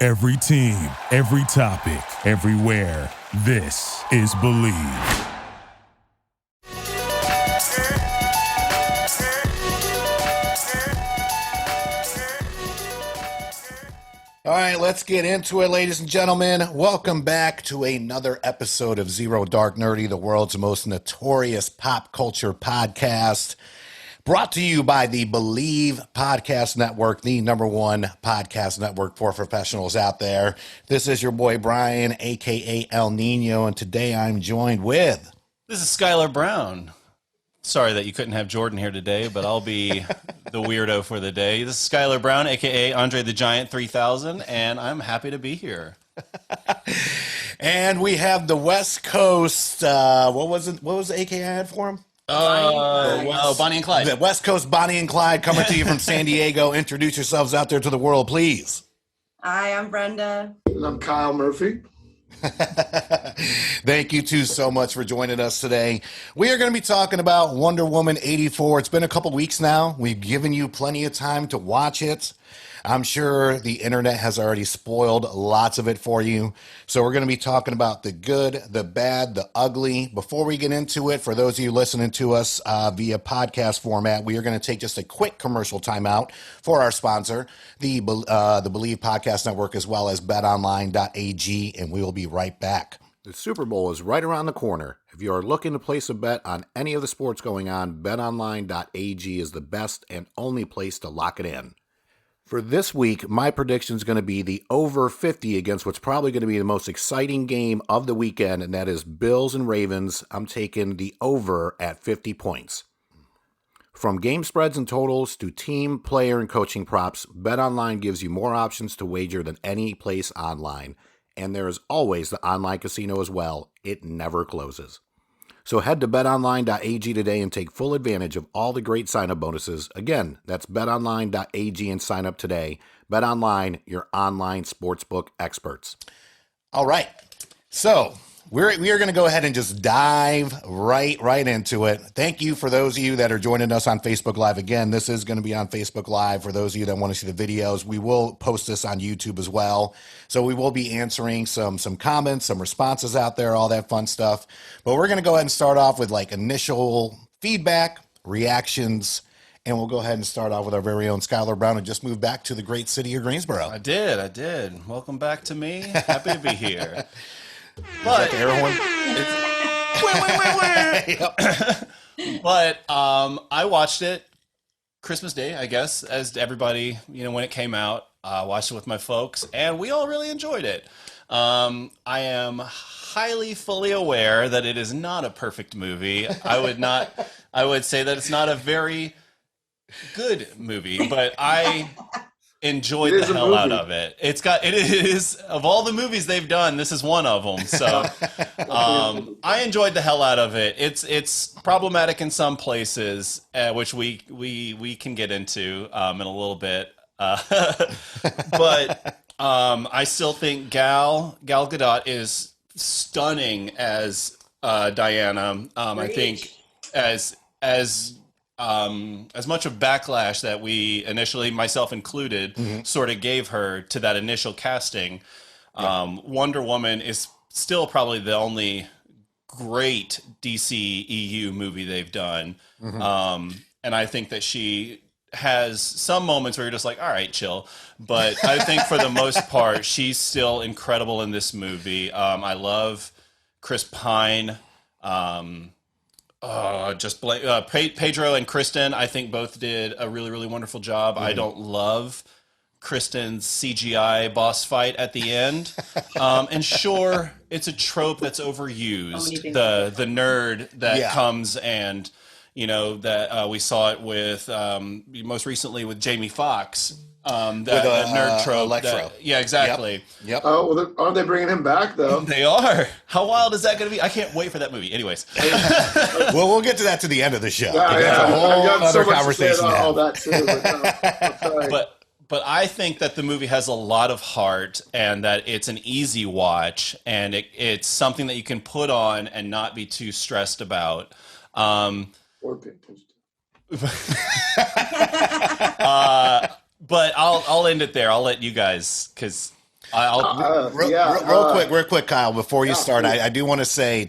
Every team, every topic, everywhere. This is Believe. All right, let's get into it, ladies and gentlemen. Welcome back to another episode of Zero Dark Nerdy, the world's most notorious pop culture podcast. Brought to you by the Believe Podcast Network, the number one podcast network for professionals out there. This is your boy Brian, a.k.a. El Nino, and today I'm joined with... This is Skylar Brown. Sorry that you couldn't have Jordan here today, but I'll be the weirdo for the day. This is Skylar Brown, a.k.a. Andre the Giant 3000, and I'm happy to be here. And we have the West Coast, what was the AKA I had for him? Bonnie and Clyde. The West Coast Bonnie and Clyde coming to you from San Diego. Introduce yourselves out there to the world, please. Hi, I'm Brenda. And I'm Kyle Murphy. Thank you two so much for joining us today. We are going to be talking about Wonder Woman 84. It's been a couple weeks now. We've given you plenty of time to watch it. I'm sure the internet has already spoiled lots of it for you. So we're going to be talking about the good, the bad, the ugly. Before we get into it, for those of you listening to us via podcast format, we are going to take just a quick commercial timeout for our sponsor, the Believe Podcast Network, as well as betonline.ag, and we will be right back. The Super Bowl is right around the corner. If you are looking to place a bet on any of the sports going on, betonline.ag is the best and only place to lock it in. For this week, my prediction is going to be the over 50 against what's probably going to be the most exciting game of the weekend, and that is Bills and Ravens. I'm taking the over at 50 points. From game spreads and totals to team, player, and coaching props, BetOnline gives you more options to wager than any place online. And there is always the online casino as well. It never closes. So head to betonline.ag today and take full advantage of all the great sign-up bonuses. Again, that's betonline.ag and sign up today. BetOnline, your online sportsbook experts. All right. So we are going to go ahead and just dive right into it. Thank you for those of you that are joining us on Facebook Live. Again, this is going to be on Facebook Live. For those of you that want to see the videos, we will post this on YouTube as well. So we will be answering some comments, some responses out there, all that fun stuff. But we're going to go ahead and start off with like initial feedback, reactions, and we'll go ahead and start off with our very own Skylar Brown, and just moved back to the great city of Greensboro. I did. Welcome back to me. Happy to be here. But the air horn? But I watched it Christmas Day, I guess, as everybody, when it came out. Watched it with my folks, and we all really enjoyed it. I am highly fully aware that it is not a perfect movie. I would say that it's not a very good movie, but I enjoyed the hell out of it. It is, of all the movies they've done, this is one of them. So I enjoyed the hell out of it. It's problematic in some places, which we can get into in a little bit. But I still think Gal Gadot is stunning as Diana. I think as much of backlash that we initially, myself included, sort of gave her to that initial casting, Wonder Woman is still probably the only great DC EU movie they've done. And I think that she has some moments where you're just like, all right, chill. But I think for the most part, she's still incredible in this movie. I love Chris Pine. Pedro and Kristen, I think both did a really, really wonderful job. I don't love Kristen's CGI boss fight at the end. And sure, it's a trope that's overused. The nerd that comes and, that we saw it with, most recently with Jamie Foxx. The nerd trope. Electro. Yeah, exactly. Yep. Oh, well, aren't they bringing him back, though? They are. How wild is that going to be? I can't wait for that movie. Anyways. Well, we'll get to that to the end of the show. That's a whole other conversation. All that too. But I think that the movie has a lot of heart, and that it's an easy watch, and it's something that you can put on and not be too stressed about. Or pimples. But I'll end it there. I'll let you guys, because Real quick, Kyle, before you start, I do want to say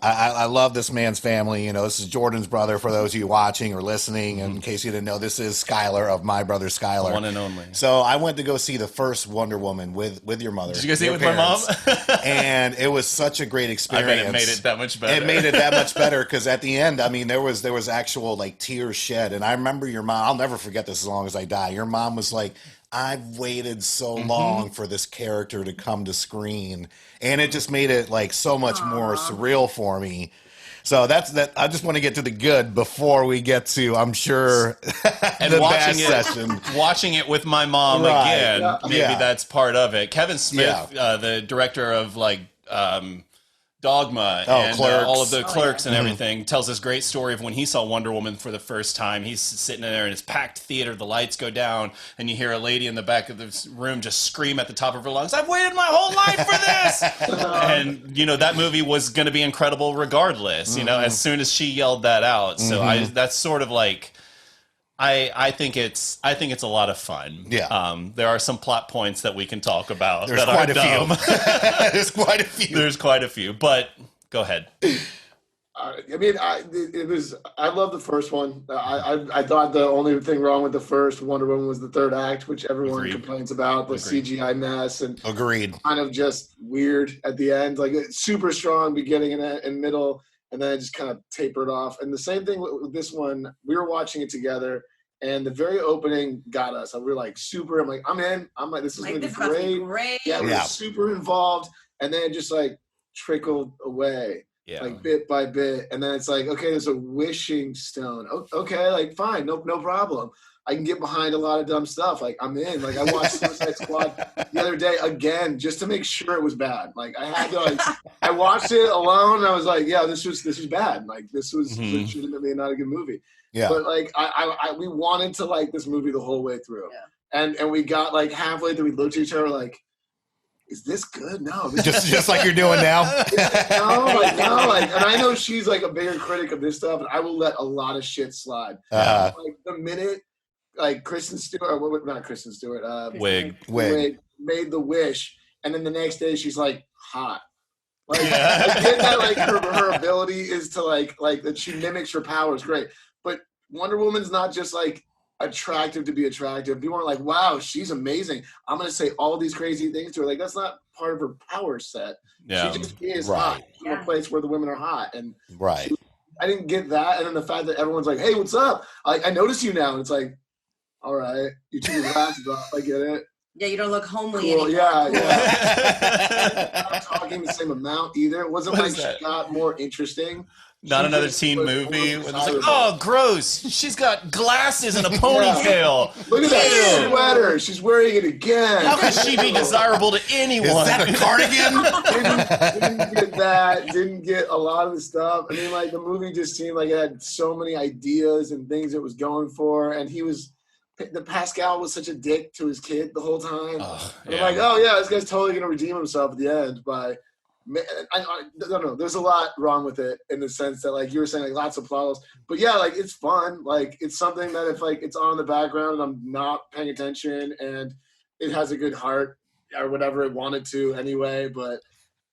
I love this man's family. You know, this is Jordan's brother, for those of you watching or listening. And in case you didn't know, this is Skylar of my brother Skylar. One and only. So I went to go see the first Wonder Woman with your mother. Did you go see it with parents, my mom? And it was such a great experience. I bet it made it that much better. It made it that much better because at the end, I mean, there was actual like tears shed. And I remember your mom, I'll never forget this as long as I die. Your mom was like, I've waited so long for this character to come to screen, and it just made it like so much more surreal for me. So that's that. I just want to get to the good before we get to, I'm sure, and the watching bad session. Watching it with my mom again, maybe that's part of it. Kevin Smith, the director of like Dogma and all of the Clerks and everything, tells this great story of when he saw Wonder Woman for the first time. He's sitting in there in his packed theater, the lights go down, and you hear a lady in the back of the room just scream at the top of her lungs, "I've waited my whole life for this!" And, you know, that movie was going to be incredible regardless, you know, as soon as she yelled that out. So that's sort of like... I think it's a lot of fun. Yeah. There are some plot points that we can talk about. There's that quite are a dumb. few. There's quite a few. There's quite a few, but go ahead. I mean, I love the first one. I thought the only thing wrong with the first Wonder Woman was the third act, which everyone complains about, the CGI mess and kind of just weird at the end, like super strong beginning and middle, and then it just kind of tapered off. And the same thing with this one. We were watching it together, and the very opening got us. We were like super. I'm like, I'm in. I'm like, this is gonna be great. Yeah, we were super involved, and then it just like trickled away, like bit by bit. And then it's like, okay, there's a wishing stone. Okay, like fine, no problem. I can get behind a lot of dumb stuff. Like I'm in. Like I watched Suicide Squad the other day again just to make sure it was bad. Like I had to. Like I watched it alone. And I was like, yeah, this was bad. Like this was legitimately not a good movie. Yeah. But like we wanted to like this movie the whole way through. Yeah. And we got like halfway through, we looked at each other like, is this good? No. Just like you're doing now. No. And I know she's like a bigger critic of this stuff, and I will let a lot of shit slide. Like the minute. Like Kristen Stewart, not Kristen Stewart, Wig made the wish, and then the next day she's like hot. Like, I get that, like her ability is to like that she mimics her powers, great. But Wonder Woman's not just like attractive to be attractive. People are like, wow, she's amazing. I'm gonna say all these crazy things to her. Like that's not part of her power set. Yeah. She just is hot from a place where the women are hot, and I didn't get that. And then the fact that everyone's like, hey, what's up? I notice you now, and it's like, all right, you took your glasses off. I get it. Yeah, you don't look homely anymore. Yeah. Not talking the same amount either. It wasn't like she got more interesting. Not another teen movie. It's like, oh, gross. She's got glasses and a ponytail. Look at that sweater. She's wearing it again. How could she be desirable to anyone? Is that a cardigan? Didn't get that. Didn't get a lot of the stuff. I mean, like, the movie just seemed like it had so many ideas and things it was going for. And Pascal was such a dick to his kid the whole time. I'm like, oh, yeah, this guy's totally going to redeem himself at the end by... I don't know. There's a lot wrong with it in the sense that, like you were saying, like lots of plot holes. But yeah, like it's fun. Like it's something that if like it's on in the background and I'm not paying attention and it has a good heart or whatever it wanted to anyway. But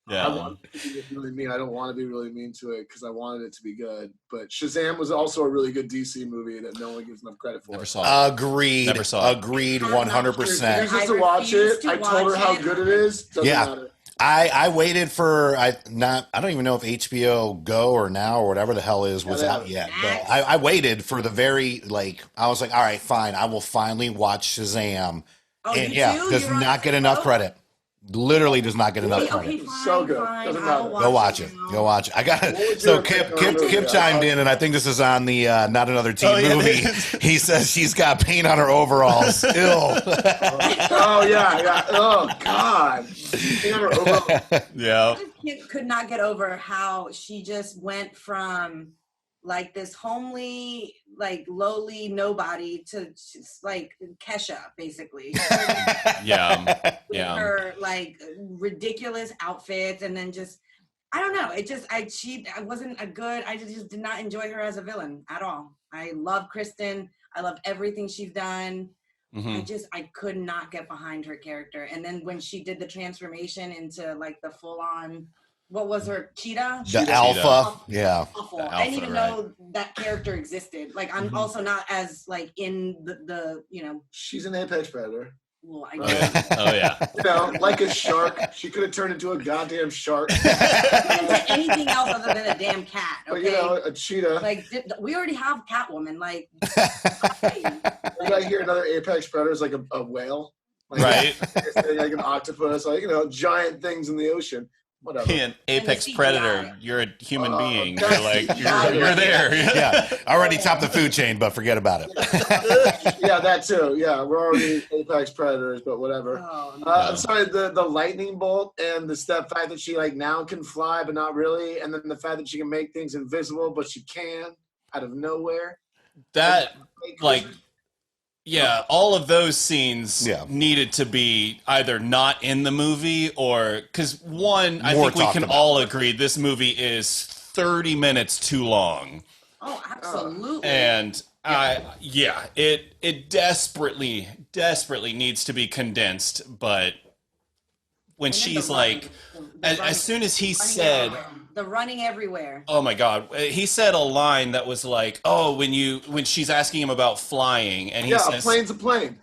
I want it to be really mean. I don't want to be really mean to it because I wanted it to be good. But Shazam was also a really good DC movie that no one gives enough credit for. Never saw it. Agreed. Never saw it. Agreed. 100%. Just to watch it. I told her how good it is. Doesn't matter. I waited for I don't even know if HBO Go or Now or whatever the hell was out yet. But I waited for the very I was like, all right, fine, I will finally watch Shazam. And does not get enough credit. Literally does not get enough credit. Fine, so good. Doesn't matter. Go watch it. Go watch it. I got it. So Kip chimed in, and I think this is on the Not Another Teen movie. He says she's got paint on her overalls. Ew. Oh yeah. Oh God. Paint on her overalls. Yeah. Kip could not get over how she just went from like this homely, like lowly nobody to just, like Kesha, basically. With her like ridiculous outfits, and then just I don't know. It just I wasn't a good. I just did not enjoy her as a villain at all. I love Kristen. I love everything she's done. I could not get behind her character. And then when she did the transformation into like the full on, what was her, cheetah? The alpha. Yeah. Awful. The alpha, I didn't even know that character existed. Like I'm also not as like in the she's an apex predator. Well, I Oh yeah. You know, like a shark. She could have turned into a goddamn shark. anything else other than a damn cat. Okay? But you know, a cheetah. Like we already have Catwoman. Like, you might hear another apex predator is like a whale, like, right? Like an octopus, like giant things in the ocean. Whatever. An apex predator. You're a human being. You're like you're there. Yeah. Already topped the food chain, but forget about it. Yeah, that too. Yeah, we're already apex predators, but whatever. I'm sorry, the lightning bolt and the fact that she like now can fly, but not really, and then the fact that she can make things invisible, but she can out of nowhere. That like. Yeah, all of those scenes needed to be either not in the movie or because I think we can all agree this movie is 30 minutes too long. Oh, absolutely. And it desperately needs to be condensed. But when she's like, as soon as he said. The running everywhere. Oh my God! He said a line that was like, "Oh, when she's asking him about flying, and he says, a plane's a plane,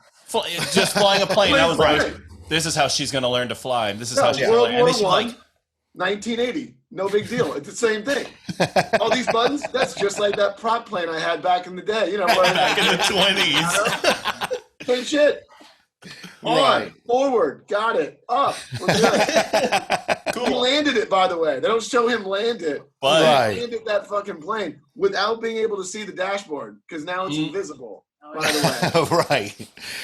just flying a plane." I was like, "This is how she's going to learn to fly. This is how she's going to learn." World War I, 1980, no big deal. It's the same thing. All these buttons, that's just like that prop plane I had back in the day. Back in the 20s. Same shit. On, forward, got it, up, we're good. Cool. He landed it, by the way. They don't show him land it. But he landed that fucking plane without being able to see the dashboard because now it's invisible, by the way. Right.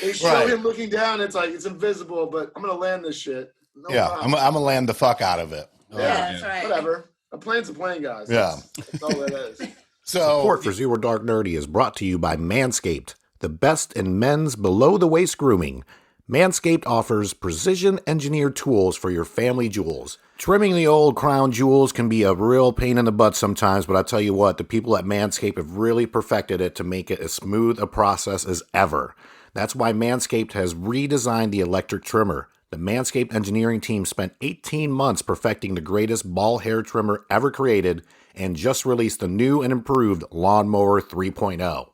They show him looking down, it's like, it's invisible, but I'm going to land this shit. No I'm going to land the fuck out of it. Yeah, that's right. Whatever. A plane's a plane, guys. That's all it is. Support for Zero Dark Nerdy is brought to you by Manscaped, the best in men's below-the-waist grooming. Manscaped offers precision-engineered tools for your family jewels. Trimming the old crown jewels can be a real pain in the butt sometimes, but I tell you what, the people at Manscaped have really perfected it to make it as smooth a process as ever. That's why Manscaped has redesigned the electric trimmer. The Manscaped engineering team spent 18 months perfecting the greatest ball hair trimmer ever created and just released the new and improved Lawnmower 3.0.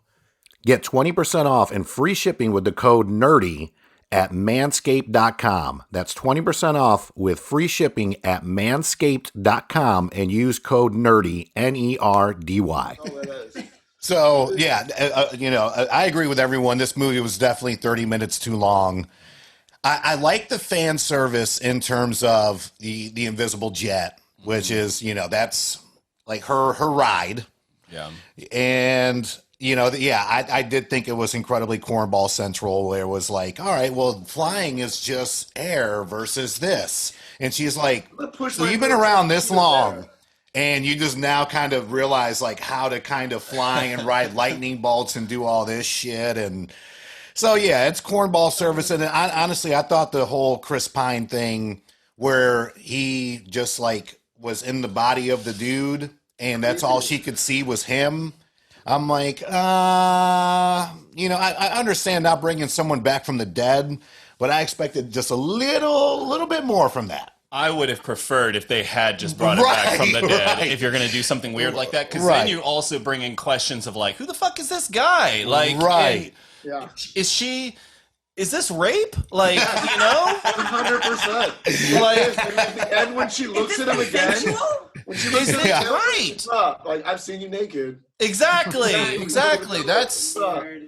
Get 20% off and free shipping with the code NERDY at manscaped.com. That's 20% off with free shipping at manscaped.com and use code NERDY, N-E-R-D-Y. So, I agree with everyone. This movie was definitely 30 minutes too long. I like the fan service in terms of the invisible jet, which is, that's like her ride. Yeah. And I did think it was incredibly cornball central where it was like, all right, well, flying is just air versus this. And she's like, so you've been around this long and you just now kind of realize like how to kind of fly and ride lightning bolts and do all this shit. And so, yeah, it's cornball service. And honestly, I thought the whole Chris Pine thing where he just like was in the body of the dude and that's all she could see was him. I'm like, I understand not bringing someone back from the dead, but I expected just a little bit more from that. I would have preferred if they had just brought it back from the dead. If you're going to do something weird like that, because then you also bring in questions of like, who the fuck is this guy? Like, is this rape? Like, 100%. Like, and when she looks at him again, when she looks at him, right? Like, I've seen you naked. Exactly.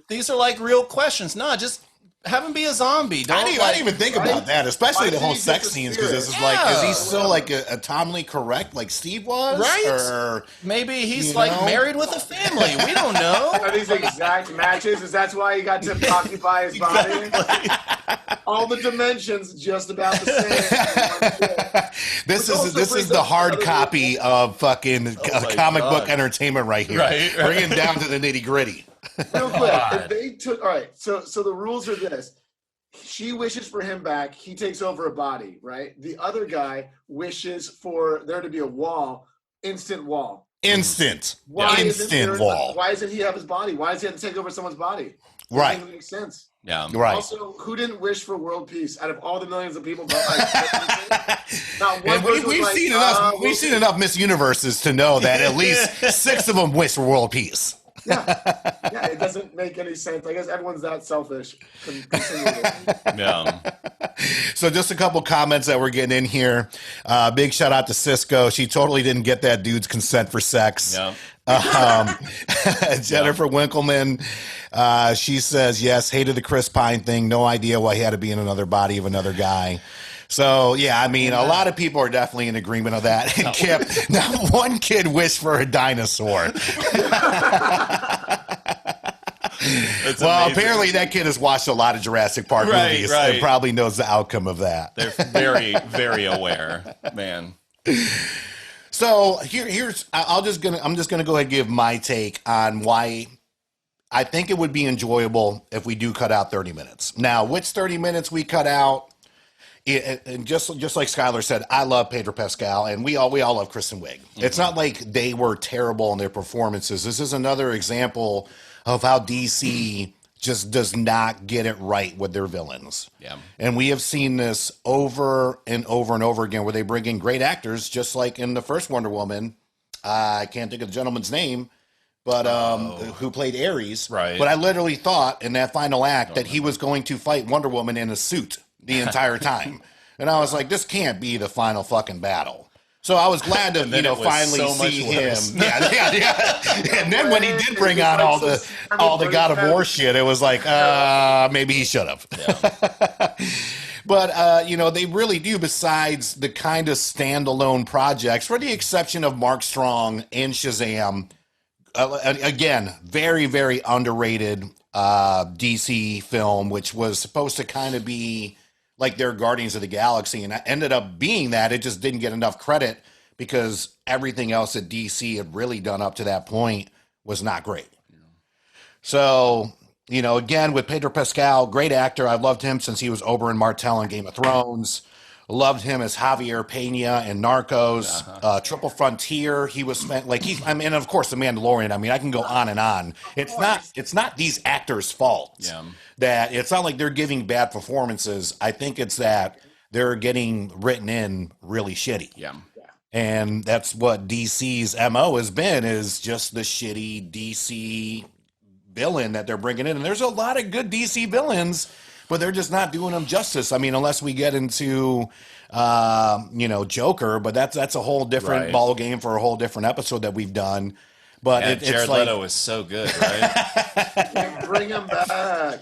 These are like real questions. No, just have him be a zombie. I didn't even think about that, especially the whole sex scenes, because this is like, is he still like atomically correct like Steve was? Right. Or maybe he's like married with a family. We don't know. Are these exact matches? Is that why he got to occupy his body? All the dimensions just about the same. This is the hard copy of fucking comic book entertainment right here. Right. Bring it down to the nitty gritty. Real quick, if they took, all right, so the rules are this. She wishes for him back. He takes over a body, right? The other guy wishes for there to be a wall, instant wall. Instant. Why Instant wall. Why doesn't he have his body? Why does he have to take over someone's body? Right. Doesn't make sense. Yeah. Right. Also, who didn't wish for world peace out of all the millions of people? Not one And person was we've like, seen enough. We've seen enough Miss Universes to know that at least 6 of them wish for world peace. Yeah, it doesn't make any sense. I guess everyone's that selfish. Yeah. So just a couple comments that we're getting in here. Big shout out to Cisco. She totally didn't get that dude's consent for sex. Yeah. Jennifer Winkleman, she says, yes, hated the Chris Pine thing. No idea why he had to be in another body of another guy. So, yeah, I mean, a lot of people are definitely in agreement of that. And Kip, not one kid wished for a dinosaur. Well, apparently that kid has watched a lot of Jurassic Park movies and probably knows the outcome of that. They're very, very aware, man. So I'm just gonna go ahead and give my take on why I think it would be enjoyable if we do cut out 30 minutes. Now, which 30 minutes we cut out, and just like Skylar said, I love Pedro Pascal, and we all love Kristen Wiig. Mm-hmm. It's not like they were terrible in their performances. This is another example of how DC just does not get it right with their villains. Yeah. And we have seen this over and over and over again where they bring in great actors, just like in the first Wonder Woman. I can't think of the gentleman's name, but who played Ares. Right. But I literally thought in that final act that he was going to fight Wonder Woman in a suit the entire time. And I was like, this can't be the final fucking battle. So I was glad to, finally see him. Yeah. And then when he did bring on all the God of War shit, it was like, maybe he should have. Yeah. But, they really do, besides the kind of standalone projects, for the exception of Mark Strong and Shazam, again, very, very underrated DC film, which was supposed to kind of be like their Guardians of the Galaxy, and it ended up being that. It just didn't get enough credit because everything else that DC had really done up to that point was not great. Yeah. So, again, with Pedro Pascal, great actor. I've loved him since he was Oberyn Martell in Game of Thrones. Loved him as Javier Pena in Narcos. Triple Frontier. He was spent and of course The Mandalorian. I mean, I can go on and on. It's not these actors' fault. Yeah. That it's not like they're giving bad performances. I think it's that they're getting written in really shitty. Yeah. And that's what DC's MO has been, is just the shitty DC villain that they're bringing in. And there's a lot of good DC villains, but they're just not doing them justice. I mean, unless we get into, Joker, but that's a whole different ball game for a whole different episode that we've done. But Jared it's Leto is so good, right? Bring him back.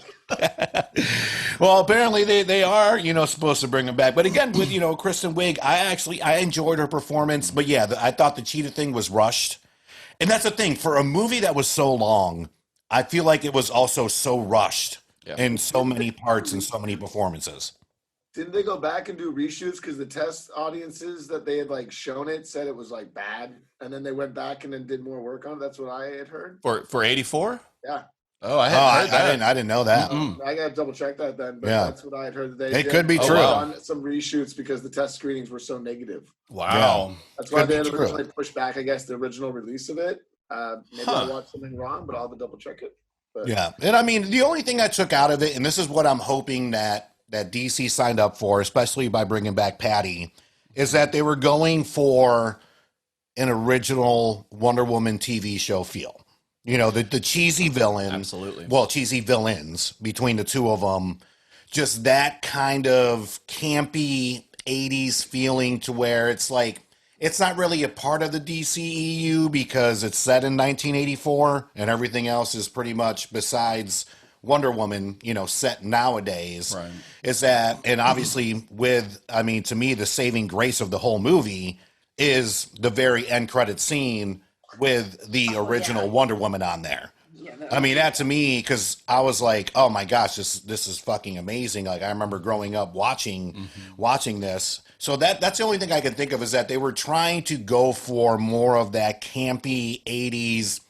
Well, apparently they are, supposed to bring him back. But again, with, Kristen Wiig, I enjoyed her performance. But yeah, I thought the cheetah thing was rushed. And that's the thing. For a movie that was so long, I feel like it was also so rushed in so many parts and so many performances. Didn't they go back and do reshoots because the test audiences that they had shown it said it was bad, and then they went back and then did more work on it? That's what I had heard. For 84? Yeah. Oh, I hadn't heard that. I didn't know that. I gotta double check that then. But that's what I had heard. That it could be true. On some reshoots because the test screenings were so negative. Wow. Yeah. That's why they had originally pushed back, I guess, the original release of it. Maybe I watched something wrong, but I'll have to double check it. But. Yeah, and I mean, the only thing I took out of it, and this is what I'm hoping that DC signed up for, especially by bringing back Patty, is that they were going for an original Wonder Woman TV show feel. The cheesy villain. Absolutely. Well, cheesy villains between the two of them. Just that kind of campy 80s feeling to where it's like, it's not really a part of the DCEU because it's set in 1984 and everything else is pretty much, besides Wonder Woman, set nowadays. Right. Is that, and obviously to me, the saving grace of the whole movie is the very end credit scene with the original Wonder Woman on there. I mean, that to me, because I was like, oh my gosh, this is fucking amazing. I remember growing up watching this. So that's the only thing I can think of, is that they were trying to go for more of that campy 80s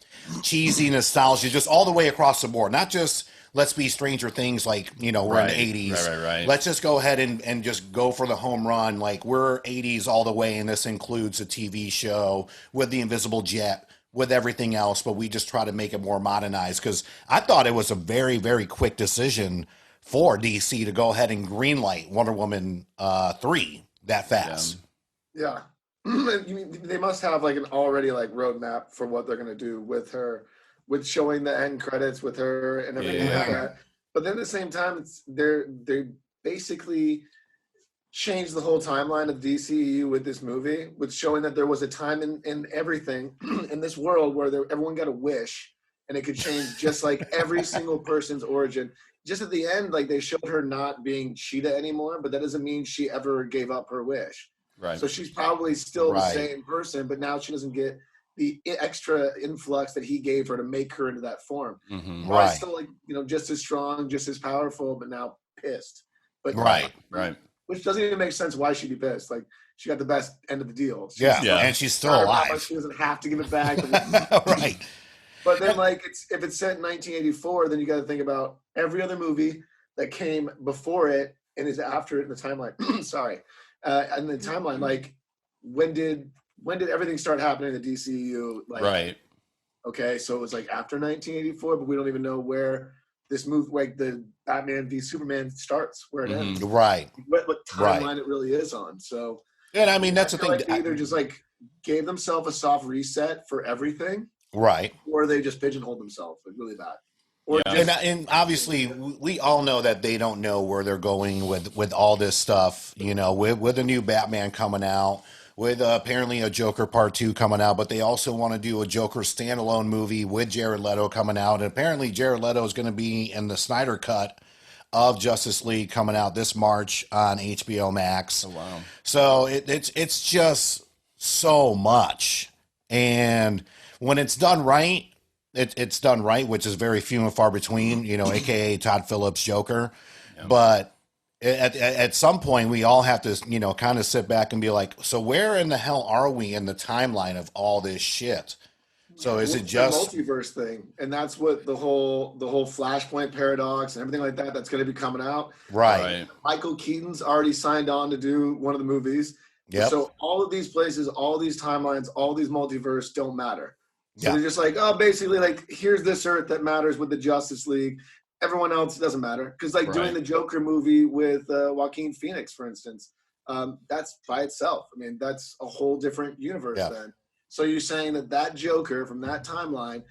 cheesy nostalgia, just all the way across the board. Not just let's be Stranger Things, like, you know, we're in the 80s. Right. Let's just go ahead and just go for the home run. Like, we're 80s all the way, and this includes a TV show with the Invisible Jet, with everything else, but we just try to make it more modernized. Because I thought it was a very, very quick decision for DC to go ahead and greenlight Wonder Woman 3 that fast. Yeah. They must have like an already like roadmap for what they're gonna do with her, with showing the end credits with her and everything like that. But then at the same time, they basically changed the whole timeline of DCEU with this movie, with showing that there was a time in everything in this world where everyone got a wish and it could change just like every single person's origin. Just at the end, like they showed her not being Cheetah anymore, but that doesn't mean she ever gave up her wish. Right. So she's probably still the same person, but now she doesn't get the extra influx that he gave her to make her into that form. Right. Still, like, you know, just as strong, just as powerful, but now pissed. But right. Which doesn't even make sense why she'd be pissed. Like, she got the best end of the deal. And she's still alive. She doesn't have to give it back. Right. But then, like, if it's set in 1984, then you got to think about every other movie that came before it and is after it in the timeline. Sorry. And the timeline, like, when did everything start happening in the DCU? Like, right. Okay, so it was like after 1984, but we don't even know where this move, like the Batman v Superman starts, where it ends. Right. What timeline it really is on. So, and I mean, that's the thing. Like they either just like gave themselves a soft reset for everything, right, or they just pigeonholed themselves like really bad. And obviously, we all know that they don't know where they're going with all this stuff. You know, with a new Batman coming out, with apparently a Joker Part 2 coming out, but they also want to do a Joker standalone movie with Jared Leto coming out, and apparently Jared Leto is going to be in the Snyder Cut of Justice League coming out this March on HBO Max. Oh wow! So it's just so much, and when it's done right. It's done right, which is very few and far between, you know, AKA Todd Phillips' Joker. Yeah. But at some point, we all have to, you know, kind of sit back and be like, so where in the hell are we in the timeline of all this shit? So is it just the multiverse thing? And that's what the whole Flashpoint paradox and everything like that that's going to be coming out. Right. Michael Keaton's already signed on to do one of the movies. Yep. So all of these places, all these timelines, all these multiverse don't matter. So they're just like, oh, basically, like, here's this Earth that matters with the Justice League. Everyone else doesn't matter. Because, like, doing the Joker movie with Joaquin Phoenix, for instance, that's by itself. I mean, that's a whole different universe then. So you're saying that Joker from that timeline,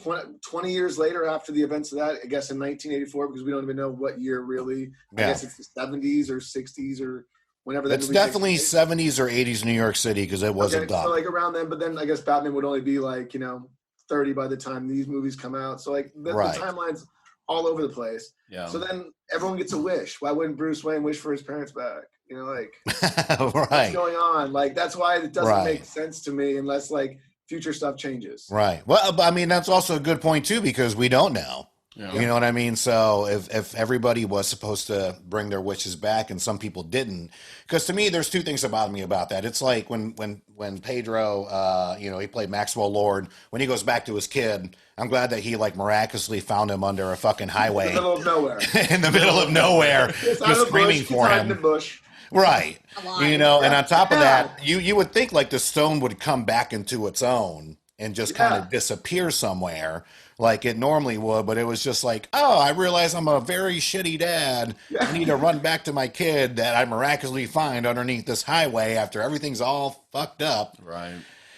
20 years later after the events of that, I guess in 1984, because we don't even know what year really. I guess it's the 70s or 60s or whenever that. It's definitely 70s or 80s New York City because it wasn't done. So like around then, but then I guess Batman would only be like, you know, 30 by the time these movies come out. So like the timeline's all over the place. Yeah. So then everyone gets a wish. Why wouldn't Bruce Wayne wish for his parents back? You know, like what's going on? Like that's why it doesn't make sense to me unless like future stuff changes. Right. Well, I mean that's also a good point too because we don't know. Yeah. You know what I mean? So if everybody was supposed to bring their wishes back and some people didn't, because to me, there's two things about me about that. It's like when Pedro, you know, he played Maxwell Lord, when he goes back to his kid, I'm glad that he like miraculously found him under a fucking highway. In the middle of nowhere. In the middle of nowhere. Just screaming for him. In the bush. Right. You know, and on top of that, you would think like the stone would come back into its own and just kind of disappear somewhere. Like it normally would, but it was just like, oh, I realize I'm a very shitty dad. I need to run back to my kid that I miraculously find underneath this highway after everything's all fucked up. Right.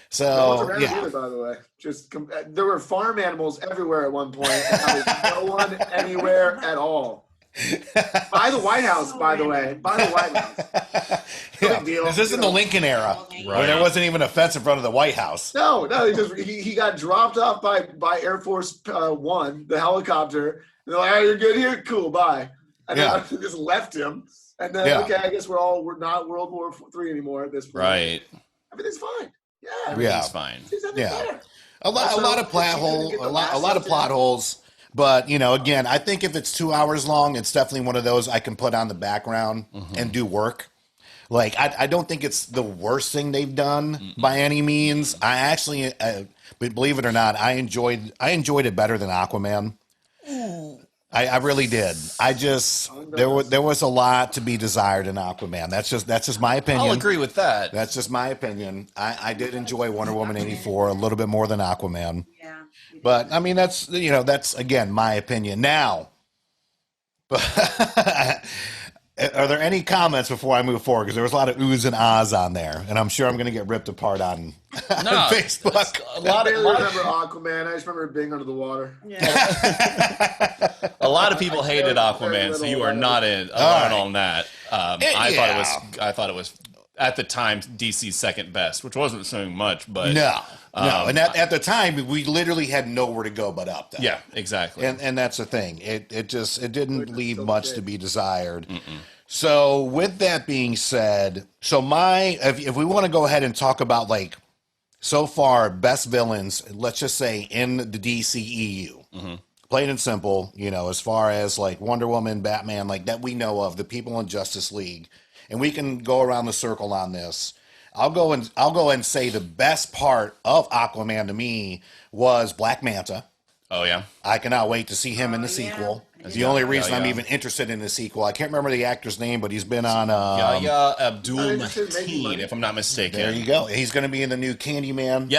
So, either, by the way, there were farm animals everywhere at one point. And there was no one anywhere at all. By the White House, by the way. By the White House. Big deal. This isn't the Lincoln era, where there wasn't even a fence in front of the White House. No, he got dropped off by Air Force One, the helicopter. And they're like, "Oh, you're good here, cool, bye." And then I just left him. And then I guess we're not World War III anymore at this point. Right. Everything's fine. Yeah. Everything's fine. Yeah. A lot of plot holes. But, you know, again, I think if it's 2 hours long, it's definitely one of those I can put on the background and do work. Like, I don't think it's the worst thing they've done by any means. I actually, believe it or not, I enjoyed it better than Aquaman. I really did. There was a lot to be desired in Aquaman. That's just my opinion. I'll agree with that. That's just my opinion. I did enjoy Wonder Woman 84 a little bit more than Aquaman. Yeah. But I mean, that's again my opinion. Now, are there any comments before I move forward? Because there was a lot of oohs and ahs on there, and I'm sure I'm going to get ripped apart on Facebook. I barely remember Aquaman. I just remember it being under the water. Yeah. A lot of people hated Aquaman, so you are not alone on that. I thought it was at the time DC's second best, which wasn't saying much, but no. And at the time, we literally had nowhere to go but up. Though. Yeah, exactly. And that's the thing. It didn't leave much to be desired. Mm-mm. So with that being said, if we want to go ahead and talk about like so far best villains, let's just say in the DCEU, plain and simple, as far as like Wonder Woman, Batman, like that we know of, the people in Justice League, and we can go around the circle on this. I'll go and say the best part of Aquaman to me was Black Manta. Oh yeah, I cannot wait to see him in the sequel. It's the only reason I'm even interested in the sequel. I can't remember the actor's name, but he's been on Yahya Abdul-Mateen, if I'm not mistaken. There you go. He's going to be in the new Candyman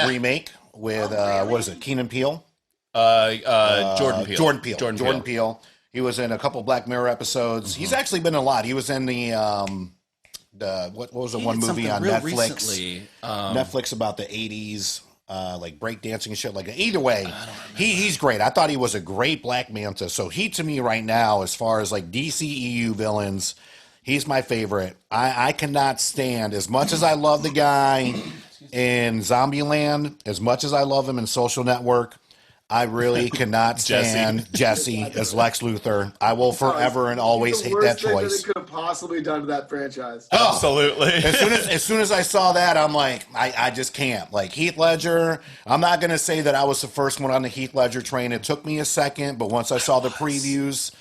remake with what is it? Keenan Peele. Jordan Peele. Jordan Peele. He was in a couple Black Mirror episodes. He's actually been in a lot. He was in the what was the one movie on Netflix? Recently. Netflix about the 80s, like breakdancing and shit like that. Either way, he's great. I thought he was a great Black Manta. So he, to me right now, as far as like DCEU villains, he's my favorite. I cannot stand, as much as I love the guy in Zombieland, as much as I love him in Social Network, I really cannot stand Jesse as Lex Luthor. I will forever and always hate that choice. That they could have possibly done to that franchise. Oh, absolutely. As soon as I saw that, I'm like, I just can't. Like Heath Ledger, I'm not going to say that I was the first one on the Heath Ledger train. It took me a second, but once I saw the previews,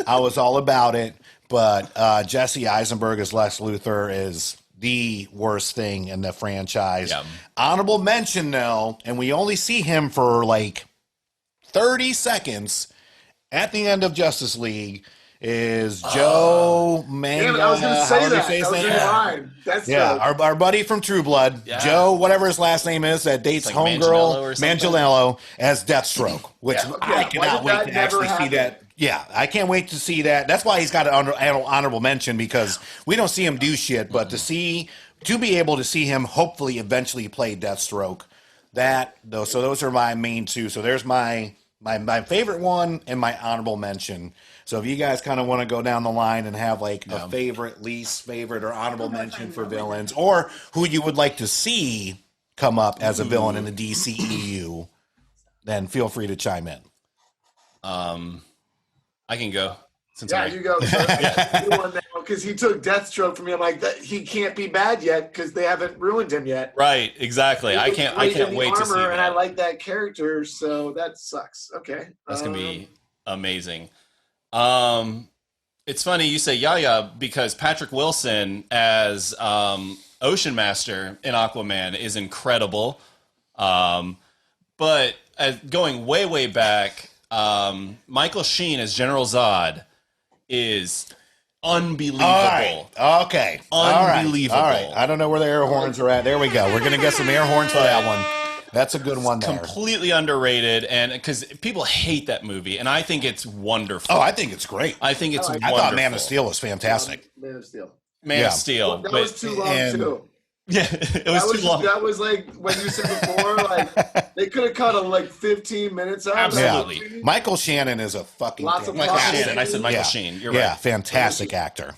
I was all about it. But Jesse Eisenberg as Lex Luthor is the worst thing in the franchise. Yeah. Honorable mention, though, and we only see him for like 30 seconds at the end of Justice League is Joe Manga. I was going to say that. Our buddy from True Blood, Joe, whatever his last name is, that dates like homegirl Manganiello as Deathstroke, which I cannot wait to actually see that. Yeah, I can't wait to see that. That's why he's got an honorable mention, because we don't see him do shit, but to be able to see him hopefully eventually play Deathstroke, so those are my main two. So there's my favorite one and my honorable mention. So if you guys kind of want to go down the line and have like a favorite, least favorite, or honorable mention for villains, or who you would like to see come up as a villain in the DCEU, then feel free to chime in. I can go. You go. Because he took Deathstroke from me. I'm like, he can't be bad yet because they haven't ruined him yet. Right, exactly. I can't wait to see that. And I like that character, so that sucks. Okay, that's gonna be amazing. It's funny you say Yaya, because Patrick Wilson as Ocean Master in Aquaman is incredible. But going way back, Michael Sheen as General Zod is unbelievable. All right. Okay. Unbelievable. All right. I don't know where the air horns are at. There we go. We're going to get some air horns for that one. That's a good one there. Completely underrated, and because people hate that movie, and I think it's wonderful. Oh, I think it's great. I think it's wonderful. I thought Man of Steel was fantastic. Man of Steel. Man of Steel. That was too long, too. Yeah, it was too long. That was like when you said before, like they could have cut like 15 minutes out. Absolutely. Yeah. Michael Shannon is a fucking Michael Shannon. I said Michael Sheen. You're right. Yeah, fantastic actor.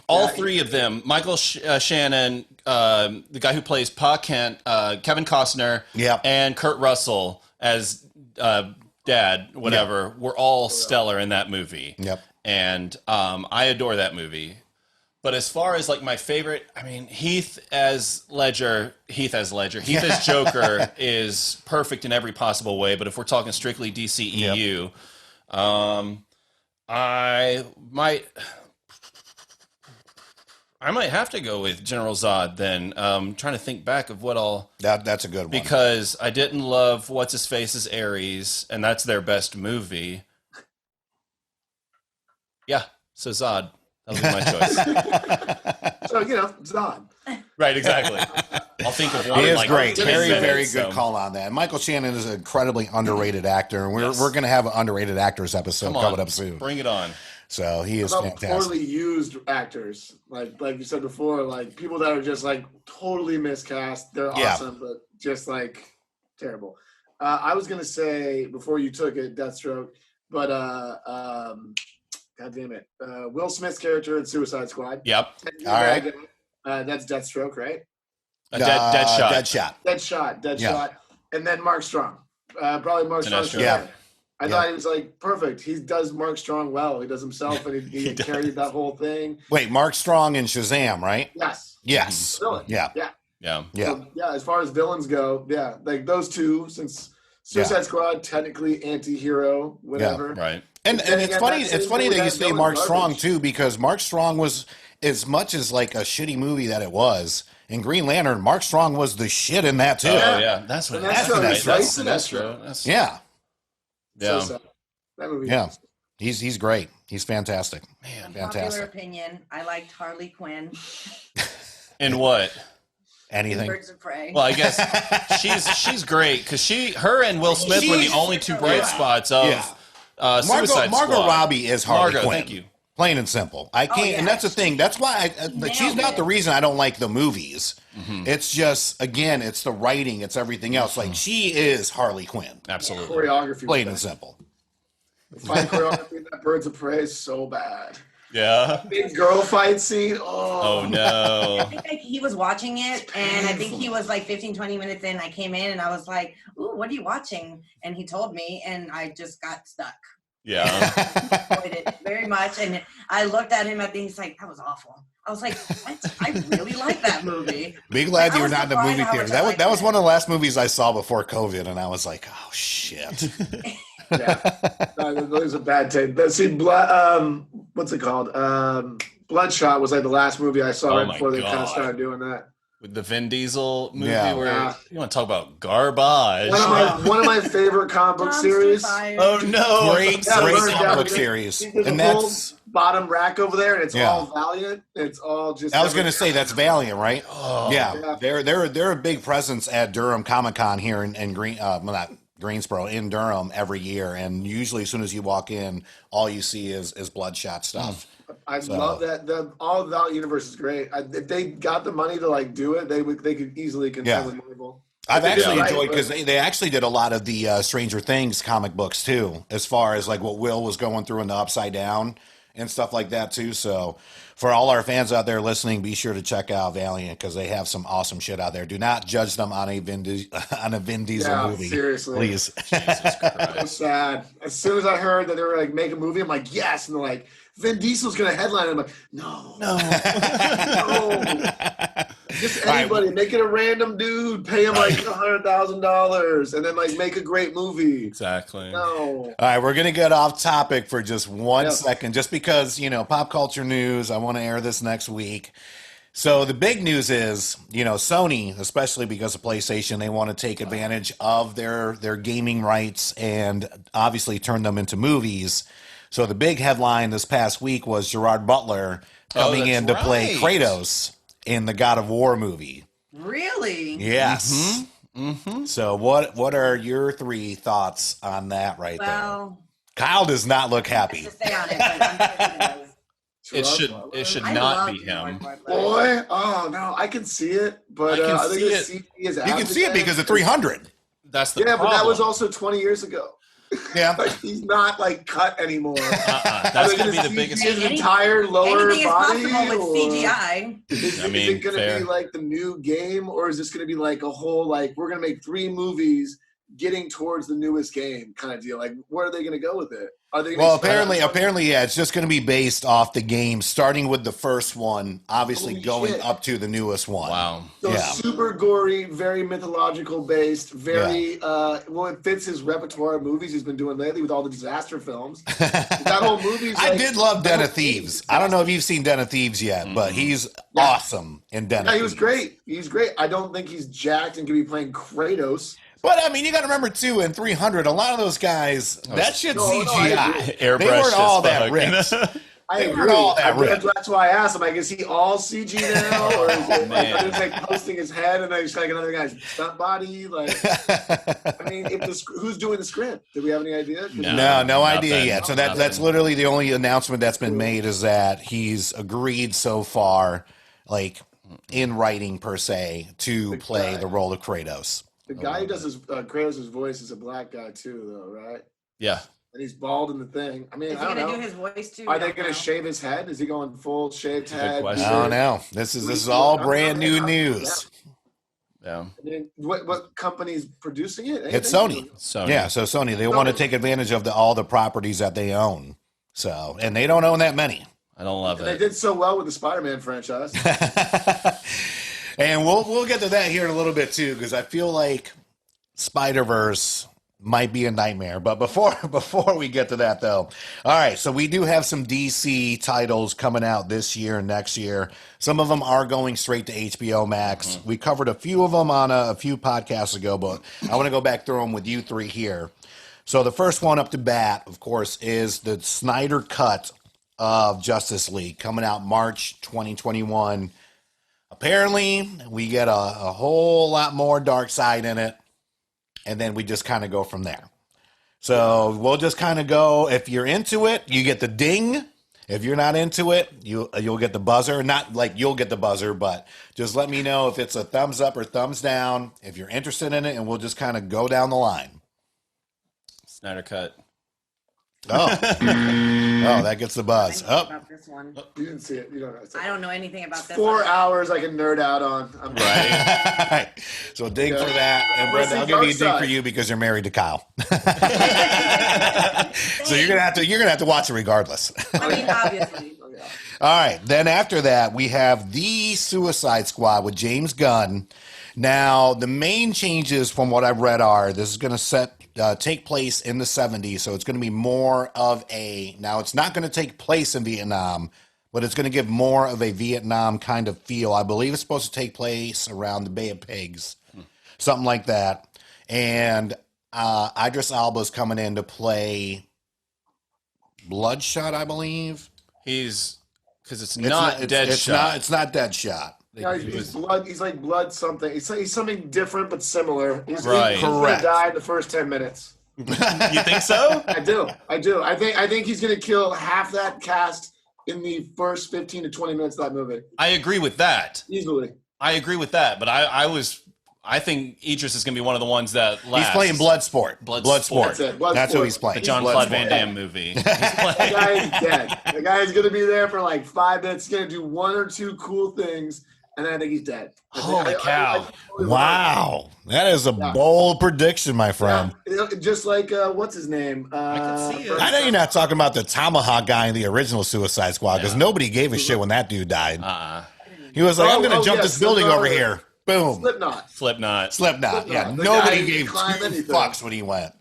All three of them, Michael Shannon, the guy who plays Puck, Kevin Costner, and Kurt Russell as Dad, whatever, were all stellar in that movie. Yep. And I adore that movie. But as far as like my favorite, I mean, Heath as Joker is perfect in every possible way. But if we're talking strictly DCEU, I might have to go with General Zod then. Trying to think back of what all... That's a good one. Because I didn't love What's-His-Face as Ares, and that's their best movie. Yeah, so Zod. That would be my choice. So, Zod. Right, exactly. I'll think of one. He is like great. 10 Very, minutes, very so. good call on that. Michael Shannon is an incredibly underrated actor, and we're going to have an underrated actors episode coming up soon. Bring it on. So he is fantastic. Poorly used actors, like you said before, like people that are just like totally miscast. They're awesome, but just like terrible. I was gonna say before you took it, Deathstroke, but God damn it, Will Smith's character in Suicide Squad. Yep. All right. That's Deathstroke, right? Deadshot. Deadshot. And then Mark Strong. Probably Mark Strong. Yeah. I thought he was like perfect. He does Mark Strong well. He does himself, and he carried that whole thing. Wait, Mark Strong in Shazam, right? Yes. Villain. Yeah. So, as far as villains go, like those two, since Suicide Squad technically anti-hero, whatever. Yeah, right. And it's funny. It's funny that you say Mark Strong too, because Mark Strong was, as much as like a shitty movie that it was, in Green Lantern, Mark Strong was the shit in that too. Oh yeah, that's what. That's Sinestro. Yeah. Yeah. So that movie. Yeah. He's great. He's fantastic. Man, fantastic. Popular opinion. I liked Harley Quinn. In what? Anything. Birds of Prey. Well, I guess she's great because her and Will Smith were the only two bright spots of Suicide Squad. Margot Robbie is Harley Quinn. Thank you. Plain and simple. I can't, and that's the thing. That's why she's not the reason I don't like the movies. Mm-hmm. It's just, again, it's the writing, it's everything else. Like, she is Harley Quinn. Absolutely. Choreography. Plain and simple. The fight choreography in that Birds of Prey is so bad. Yeah. Big girl fight scene. Oh no. I think he was watching it, and I think he was like 15, 20 minutes in. I came in and I was like, "Ooh, what are you watching?" And he told me, and I just got stuck. Yeah. I enjoyed it very much, and I looked at him. I think he's like, "That was awful." I was like, "What? I really like that movie." Be glad Like, you were not in the movie theater. That was one of the last movies I saw before COVID, and I was like, "Oh shit." Those are bad tape. See, what's it called? Bloodshot was like the last movie I saw right before they kind of started doing that. With the Vin Diesel movie, where you want to talk about garbage? One of my favorite comic book series. Oh no! Great comic book series, and that's bottom rack over there, and it's all Valiant. It's all just. I was going to say that's Valiant, right? Oh, yeah, they're a big presence at Durham Comic Con here in not Greensboro, in Durham every year, and usually as soon as you walk in, all you see is Bloodshot stuff. I love that. All of that universe is great. If they got the money to like do it, they could easily contend with Marvel. I've actually enjoyed because they actually did a lot of the Stranger Things comic books too, as far as like what Will was going through in the Upside Down and stuff like that too. So for all our fans out there listening, be sure to check out Valiant because they have some awesome shit out there. Do not judge them on a Vin Diesel movie. Seriously, please. Jesus Christ. That was sad. As soon as I heard that they were like making a movie, I'm like, yes, and they're like, Vin Diesel's gonna headline it. I'm like, no. Just anybody, make it a random dude, pay him like $100,000, and then like make a great movie. Exactly. No. All right, we're gonna get off topic for just one second, just because pop culture news. I want to air this next week. So the big news is, Sony, especially because of PlayStation, they want to take advantage of their gaming rights and obviously turn them into movies. So the big headline this past week was Gerard Butler coming in to play Kratos in the God of War movie. Really? Yes. Mm-hmm. So what are your three thoughts on that there? Kyle does not look happy. To stay on it, but it should not be him. Boy, oh no, I can see it, but I think the CG is you can see it because of 300. That's the problem. But that was also 20 years ago. Yeah, like, he's not like cut anymore. That's going to be the biggest. His entire lower anything body. Is possible with CGI. Is it going to be like the new game, or is this going to be like a whole we're going to make 3 movies getting towards the newest game kind of deal? Like, where are they going to go with it? Are they apparently, it's just going to be based off the game, starting with the first one, obviously going up to the newest one. Wow. So super gory, very mythological based, very, it fits his repertoire of movies he's been doing lately with all the disaster films. That whole movie's I did love Den of Thieves. I don't know if you've seen Den of Thieves yet, but he's awesome in Den of Thieves. Yeah, he was great. He's great. I don't think he's jacked and can be playing Kratos. But I mean, you got to remember too, in 300, a lot of those guys, that shit's CGI. Airbrush they weren't all that ripped. I They agree. weren't all that ripped. That's why I asked him. Like, is he all CG now, or is it like posting his head and then he's like another guy's stunt body? Like, I mean, who's doing the script? Do we have any idea? No idea yet. So that's literally the only announcement that's been made is that he's agreed so far, like in writing per se, to play the role of Kratos. The guy who does his Kratos' voice is a black guy too, though, right? Yeah. And he's bald in the thing. I mean, is he I don't know. do his voice too? Are they going to shave his head? Is he going full shaved head? I don't know. This is all brand new news. Yeah. I mean, what company's producing it? It's Sony. Yeah, so Sony, they want to take advantage of all the properties that they own. So, and they don't own that many. I don't love it. They did so well with the Spider-Man franchise. And we'll get to that here in a little bit too, because I feel like Spider-Verse might be a nightmare. But before we get to that though, all right, so we do have some DC titles coming out this year and next year. Some of them are going straight to HBO Max. We covered a few of them on a few podcasts ago, but I want to go back through them with you three here. So the first one up to bat, of course, is the Snyder Cut of Justice League coming out March 2021. Apparently, we get a whole lot more dark side in it, and then we just kind of go from there. So we'll just kind of go, if you're into it, you get the ding. If you're not into it, you'll get the buzzer. Not like you'll get the buzzer, but just let me know if it's a thumbs up or thumbs down, if you're interested in it, and we'll just kind of go down the line. Snyder Cut. Oh, that gets the buzz. About this one. You didn't see it. You don't know. I don't know anything about this. 4 hours I can nerd out on. I'm right. So ding for that. And Brenda, I'll give you a ding for you because you're married to Kyle. So you're gonna have to watch it regardless. I mean, obviously. All right. Then after that, we have the Suicide Squad with James Gunn. Now, the main changes from what I've read are this is going to take place in the 70s, so it's going to be more of now it's not going to take place in Vietnam, but it's going to give more of a Vietnam kind of feel. I believe it's supposed to take place around the Bay of Pigs, something like that. And Idris Elba's coming in to play Bloodshot, I believe. Because it's not Deadshot. It's not Deadshot. Yeah, he's like blood something. He's something different but similar. He's correct. Gonna die in the first 10 minutes. You think so? I do. I think he's gonna kill half that cast in the first 15 to 20 minutes of that movie. I agree with that. Easily. I agree with that, but I think Idris is going to be one of the ones that lasts. He's playing Bloodsport. Bloodsport. That's who he's playing. The John-Claude Van Damme movie. The guy is dead. The guy is going to be there for like 5 minutes. He's going to do 1 or 2 cool things, and then I think he's dead. Holy cow. Wow. That is a bold prediction, my friend. Yeah. Just like, what's his name? I can see it. I know you're not talking about the Tomahawk guy in the original Suicide Squad, because nobody gave a shit when that dude died. He was like, I'm going to jump this building over here. Boom. Slipknot. Yeah, nobody gave 2 fucks when he went.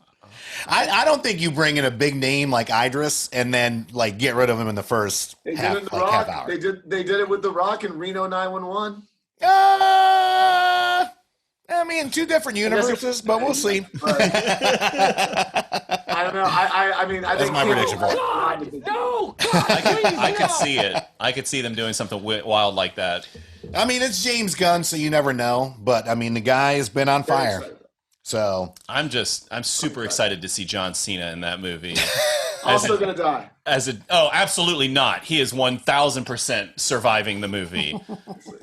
I don't think you bring in a big name like Idris and then like get rid of him in the first half hour. They did it with The Rock and Reno 911. I mean, 2 different universes, but we'll see. I don't know. I mean, I That's think my prediction for it. No. I could see it. I could see them doing something wild like that. I mean, it's James Gunn, so you never know. But I mean, the guy has been on fire. So I'm super excited to see John Cena in that movie. Also gonna die. Absolutely not. He is 1,000% surviving the movie.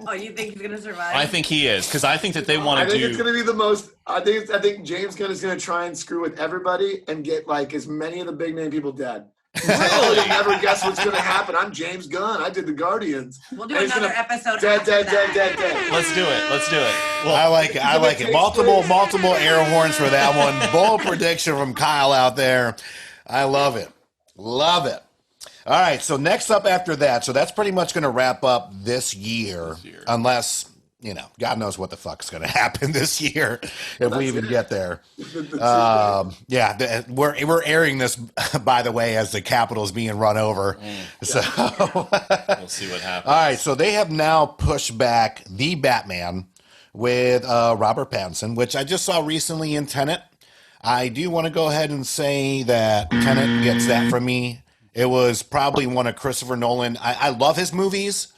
Oh, you think he's gonna survive? I think he is, because I think that they want to do. I think it's gonna be the most. I think James Gunn is gonna try and screw with everybody and get like as many of the big name people dead. Really? You'll never guess what's gonna happen. I'm James Gunn. I did the Guardians. We'll do another episode. Dead. Let's do it. Well, I like it. Multiple air horns for that one. Bold prediction from Kyle out there. I love it. All right, so next up after that, so that's pretty much going to wrap up this year, unless, God knows what the fuck's going to happen this year if we even get there. We're airing this, by the way, as the Capitol's being run over. So we'll see what happens. All right, so they have now pushed back The Batman with Robert Pattinson, which I just saw recently in Tenet. I do want to go ahead and say that Tenet gets that from me. It was probably one of Christopher Nolan. I love his movies.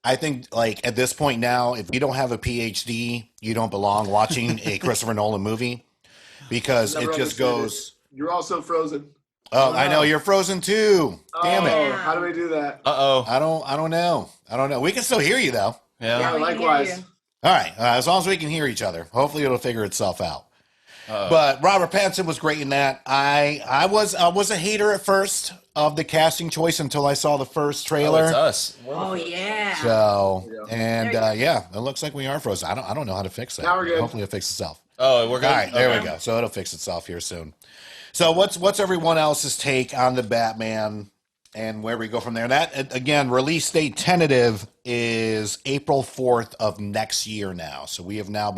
I think, like, at this point now, if you don't have a PhD, you don't belong watching a Christopher Nolan movie because it just goes. You're also frozen. Oh, I know you're frozen too. Damn it! How do we do that? I don't know. We can still hear you though. Yeah, likewise. All right, as long as we can hear each other, hopefully it'll figure itself out. But Robert Pattinson was great in that. I was a hater at first of the casting choice until I saw the first trailer. It's us. Oh yeah. So and it looks like we are frozen. I don't know how to fix that. Now we're good. Hopefully it'll fix itself. Oh, we're good. All right, there we go. So it'll fix itself here soon. So what's everyone else's take on the Batman and where we go from there? That again, release date tentative is April 4th of next year now. So we've now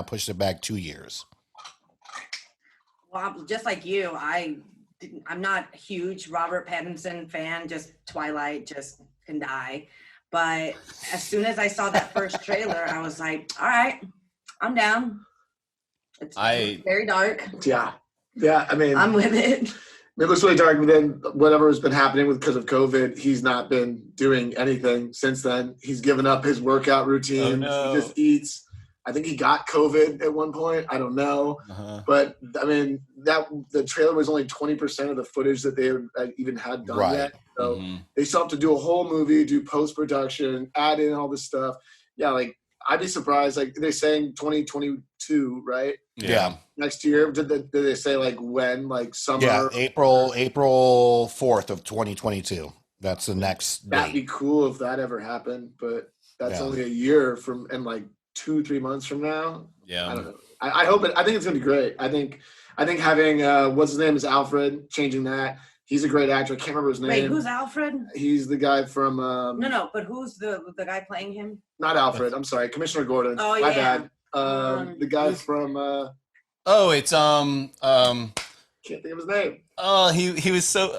pushed it back 2 years. Well, just like you, I'm not a huge Robert Pattinson fan. Just Twilight, just can die. But as soon as I saw that first trailer, I was like, all right, I'm down. It's very dark. Yeah. I mean, I'm with it. It looks really dark, but then whatever has been happening because of COVID, he's not been doing anything since then. He's given up his workout routine. Oh, no. He just eats. I think he got COVID at one point. I don't know. But, I mean, the trailer was only 20% of the footage that they even had done yet. So they still have to do a whole movie, do post-production, add in all this stuff. Yeah, like, I'd be surprised. Like, they're saying 2022, right? Yeah. Next year. Did they say, like, when? Like, summer? Yeah, April 4th of 2022. That's the next That'd date. be cool if that ever happened. But that's only a year from, and, like, 2-3 months from now. Yeah. I don't know. I hope it. I think it's gonna be great. I think having what's his name is Alfred. Changing that. He's a great actor. I can't remember his name. Wait, who's Alfred? He's the guy from. No, but who's the guy playing him? Not Alfred. I'm sorry, Commissioner Gordon. Oh My yeah. bad. The guy from. Oh, it's Can't think of his name. Oh, he was so.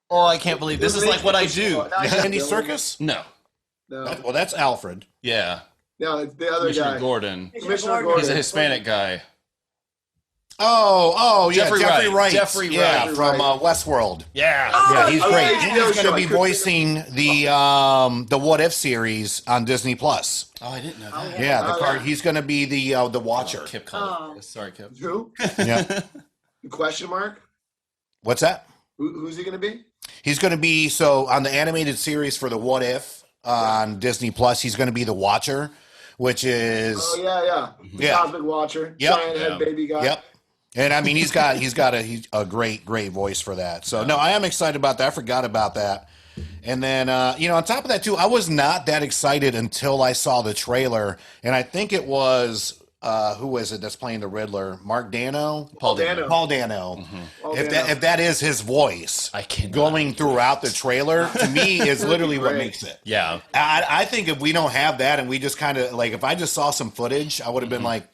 Oh, I can't believe this is like what I do. Andy Serkis? No. Well, that's Alfred. Yeah. No, it's the other Commissioner guy. Gordon. Commissioner Gordon. He's a Hispanic guy. Oh, yeah, Jeffrey Jeffrey Wright. Wright. Jeffrey Yeah, Wright. from Westworld. Yeah. Yeah, he's great. yeah, And he's yeah, going to be I couldn't voicing the What If series on Disney Plus. Oh, I didn't know that. Yeah, he's going to be the Watcher. Kip called it. Sorry, Kip. Who? Yeah. Question mark? What's that? Who's he going to be? He's going to be on the animated series for the What If on Disney Plus. He's going to be the Watcher, which is Cosmic Watcher, giant head baby guy. Yep. And I mean, he's got a great voice for that. So no, I am excited about that. I forgot about that. And then on top of that too, I was not that excited until I saw the trailer, and I think it was who was it that's playing the Riddler? Mark Dano? Paul Dano. Paul Dano. Mm-hmm. If that is his voice going throughout the trailer, to me is literally what makes it. Yeah. I think if we don't have that and we just kind of like, if I just saw some footage, I would have been like,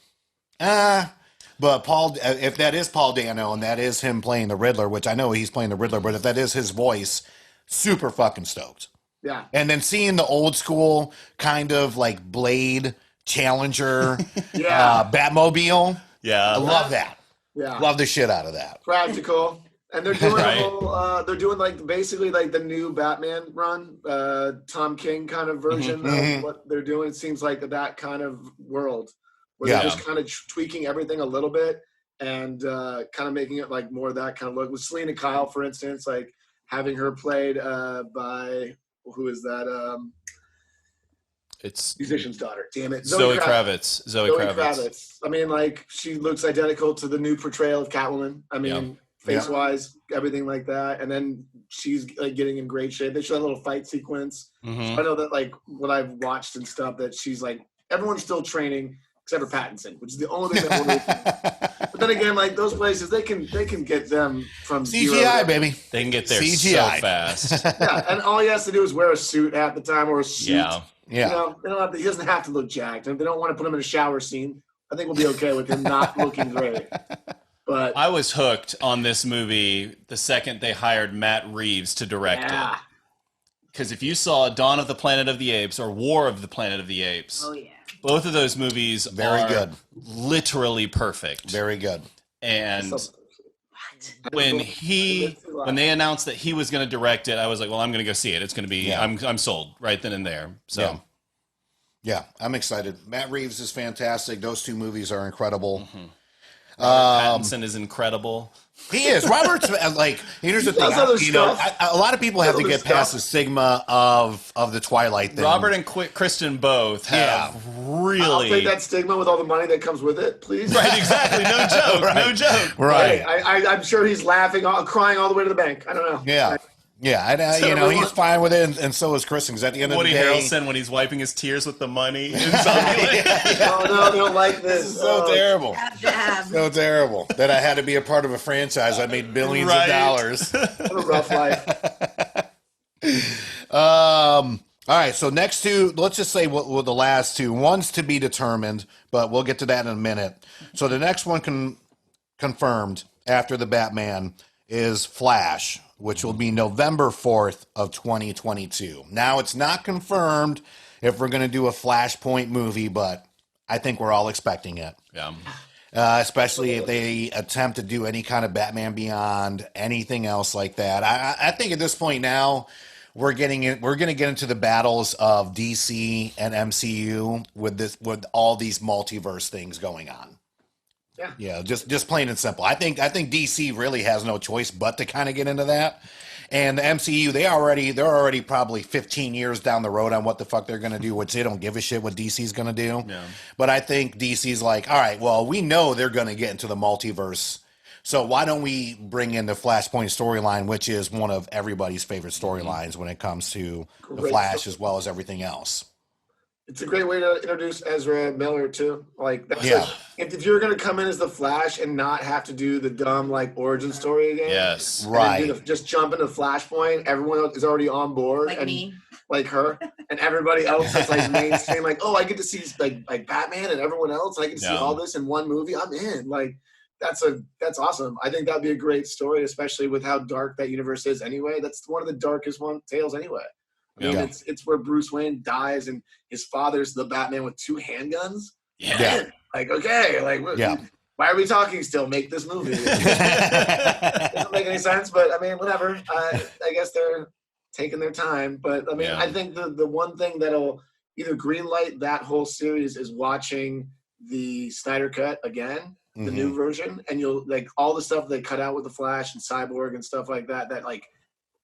But if that is Paul Dano and that is him playing the Riddler, which I know he's playing the Riddler, but if that is his voice, super fucking stoked. Yeah. And then seeing the old school kind of like Blade, Challenger, Batmobile. Yeah. I love that. Yeah. Love the shit out of that. Practical. And they're doing a whole, they're doing like basically like the new Batman run, Tom King kind of version of what they're doing. It seems like that kind of world where they're just kind of tweaking everything a little bit and kind of making it like more of that kind of look. With Selena Kyle, for instance, like having her played by, who is that? It's musician's daughter. Damn it. Zoe Kravitz. Zoe Kravitz. I mean, like, she looks identical to the new portrayal of Catwoman. I mean, face-wise, everything like that. And then she's, like, getting in great shape. They show a little fight sequence. So I know that, like, what I've watched and stuff, that she's, like, everyone's still training except for Pattinson, which is the only thing that will But then again, like, those places, they can get them from CGI, baby. They can get there CGI. so fast. And all he has to do is wear a suit at the time or a suit. Yeah. You know, he doesn't have to look jacked. And if they don't want to put him in a shower scene, I think we'll be okay with him not looking great. But I was hooked on this movie the second they hired Matt Reeves to direct it. Because if you saw Dawn of the Planet of the Apes or War of the Planet of the Apes, both of those movies Very are good. literally perfect. Very good. And when they announced that he was going to direct it, I was like, well, I'm going to go see it. It's going to be, I'm sold right then and there. So. Yeah, I'm excited. Matt Reeves is fantastic. Those two movies are incredible. Mm-hmm. Robert Pattinson is incredible. He is. Robert's like, here's the thing. A lot of people have to get past the stigma of the Twilight thing. Robert and Kristen both have really. I'll take that stigma with all the money that comes with it, please. Right, exactly. No joke. Right. No joke. Right. I'm sure he's laughing, crying all the way to the bank. I don't know. Yeah. Yeah, he's fine with it, and so is Kristen. Because at the end of the day, Woody Harrelson, when he's wiping his tears with the money, oh no, they don't like this. This is so terrible, so terrible that I had to be a part of a franchise. I made billions of dollars. What a rough life. All right, so next two, let's just say what the last two. One's to be determined, but we'll get to that in a minute. So the next one confirmed after the Batman is Flash, which will be November 4th of 2022. Now, it's not confirmed if we're going to do a Flashpoint movie, but I think we're all expecting it. Yeah. Especially if they attempt to do any kind of Batman Beyond, anything else like that. I think at this point now, we're going to get into the battles of DC and MCU with all these multiverse things going on. Yeah, just plain and simple. I think DC really has no choice but to kind of get into that. And the MCU, they're already probably 15 years down the road on what the fuck they're going to do, which they don't give a shit what DC's going to do. Yeah. But I think DC's like, all right, well, we know they're going to get into the multiverse. So why don't we bring in the Flashpoint storyline, which is one of everybody's favorite storylines when it comes to the Flash as well as everything else. It's a great way to introduce Ezra Miller too. Like, that's if you're going to come in as the Flash and not have to do the dumb like origin story again, yes, right, just jump into Flashpoint. Everyone is already on board, like me, like her, and everybody else is like mainstream. Like, oh, I get to see like Batman and everyone else. I get to see all this in one movie. I'm in. Like, that's awesome. I think that'd be a great story, especially with how dark that universe is. Anyway, that's one of the darkest tales anyway. I mean, it's where Bruce Wayne dies and his father's the Batman with 2 handguns. Yeah. Like, okay, like, why are we talking still? Make this movie. It doesn't make any sense, but I mean, whatever. I guess they're taking their time. But I mean, I think the one thing that'll either greenlight that whole series is watching the Snyder Cut again, the new version, and you'll like all the stuff they cut out with the Flash and Cyborg and stuff like that like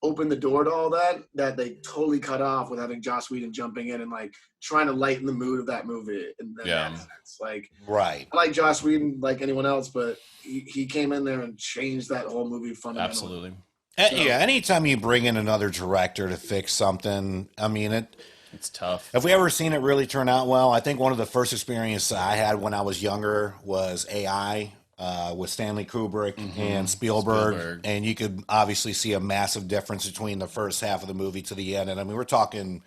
open the door to all that they totally cut off with having Joss Whedon jumping in and like trying to lighten the mood of that movie in that sense. Like, right. I like Joss Whedon like anyone else, but he came in there and changed that whole movie fundamentally. Absolutely. So, anytime you bring in another director to fix something, I mean, it's tough. Have we ever seen it really turn out well? I think one of the first experiences I had when I was younger was AI. With Stanley Kubrick and Spielberg, and you could obviously see a massive difference between the first half of the movie to the end. And I mean, we're talking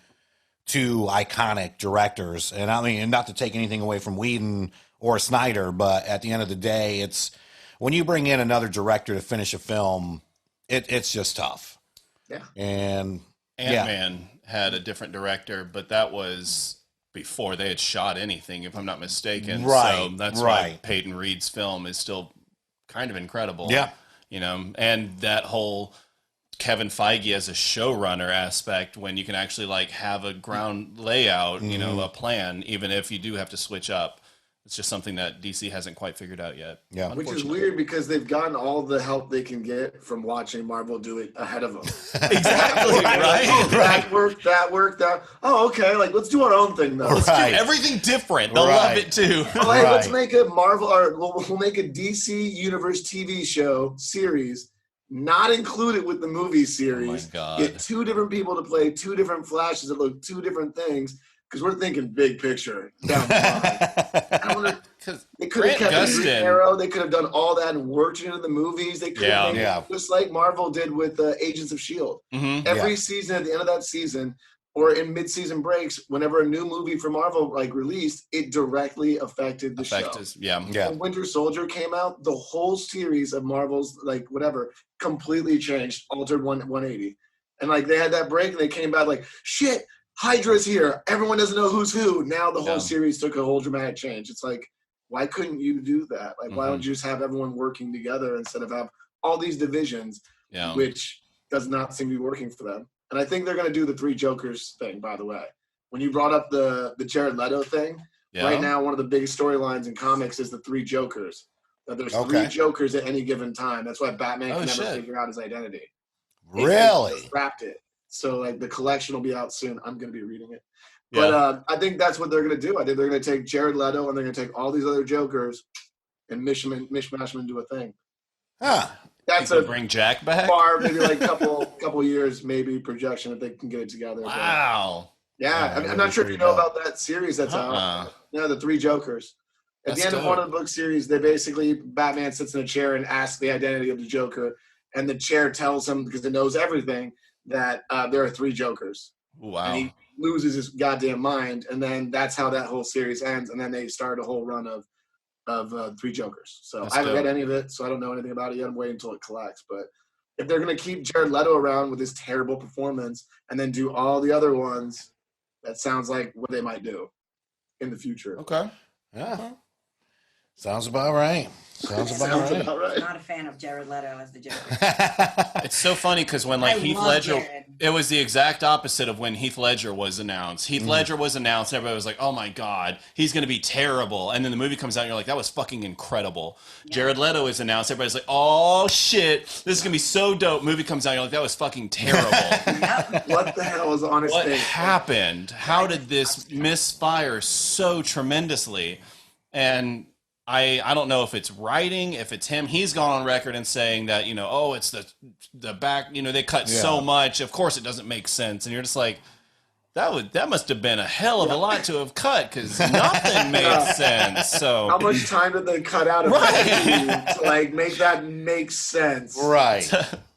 2 iconic directors, and I mean, not to take anything away from Whedon or Snyder, but at the end of the day, it's when you bring in another director to finish a film, it's just tough. Yeah, and Ant-Man had a different director, but that was before they had shot anything, if I'm not mistaken. Right. So that's why Peyton Reed's film is still kind of incredible. Yeah. You know, and that whole Kevin Feige as a showrunner aspect, when you can actually like have a ground layout, you know, a plan, even if you do have to switch up. It's just something that DC hasn't quite figured out yet. Yeah, which is weird because they've gotten all the help they can get from watching Marvel do it ahead of them. Exactly, right? Oh, that worked. Oh, okay. Like, let's do our own thing though. Let's do everything different. They'll love it too. Like, let's make a Marvel, or we'll make a DC Universe TV show series, not included with the movie series. Oh my God. Get 2 different people to play 2 different Flashes that look 2 different things. Because we're thinking big picture down the line. They could have kept the Green Arrow. They could have done all that and worked it into the movies. They could have made it just like Marvel did with Agents of S.H.I.E.L.D. Every season, at the end of that season, or in mid-season breaks, whenever a new movie for Marvel like released, it directly affected the show. When Winter Soldier came out, the whole series of Marvel's like whatever completely changed, altered 180. And like they had that break and they came back like, shit, Hydra's here. Everyone doesn't know who's who. Now the whole series took a whole dramatic change. It's like, why couldn't you do that? Like, why don't you just have everyone working together instead of have all these divisions, Yeah. which does not seem to be working for them. And I think they're going to do the three Jokers thing, by the way. When you brought up the Jared Leto thing, right now one of the biggest storylines in comics is the three Jokers. That there's three Jokers at any given time. That's why Batman can never figure out his identity. Really? Wrapped it. So like the collection will be out soon. I'm going to be reading it. But I think that's what they're going to do. I think they're going to take Jared Leto and they're going to take all these other Jokers and mishmash them into a thing. Huh. That's bring Jack back? Far, maybe like couple years, maybe projection if they can get it together. Wow. But, yeah, I'm not sure if you know about that series that's out. Yeah, the three Jokers. At the end of one of the book series, they basically, Batman sits in a chair and asks the identity of the Joker, and the chair tells him, because it knows everything, that there are three Jokers. Wow. And he loses his goddamn mind, and then that's how that whole series ends, and then they start a whole run of three Jokers. So I haven't read any of it, so I don't know anything about it yet. I'm waiting until it collects. But if they're going to keep Jared Leto around with his terrible performance and then do all the other ones, that sounds like what they might do in the future. Okay. Yeah. Sounds about right. Sounds about right. I'm not a fan of Jared Leto as the Joker. It's so funny because when Heath Ledger, it was the exact opposite of when Heath Ledger was announced. Heath Ledger was announced, and everybody was like, "Oh my god, he's going to be terrible." And then the movie comes out, and you're like, "That was fucking incredible." Yeah. Jared Leto is announced, everybody's like, "Oh shit, this is going to be so dope." Movie comes out, and you're like, "That was fucking terrible." What the hell was on his face? What happened? How did this misfire so tremendously? And I don't know if it's writing, if it's him. He's gone on record and saying that, it's the back, they cut so much. Of course it doesn't make sense. And you're just like, that must have been a hell of a lot to have cut because nothing made sense. So how much time did they cut out of that to make that make sense? Right.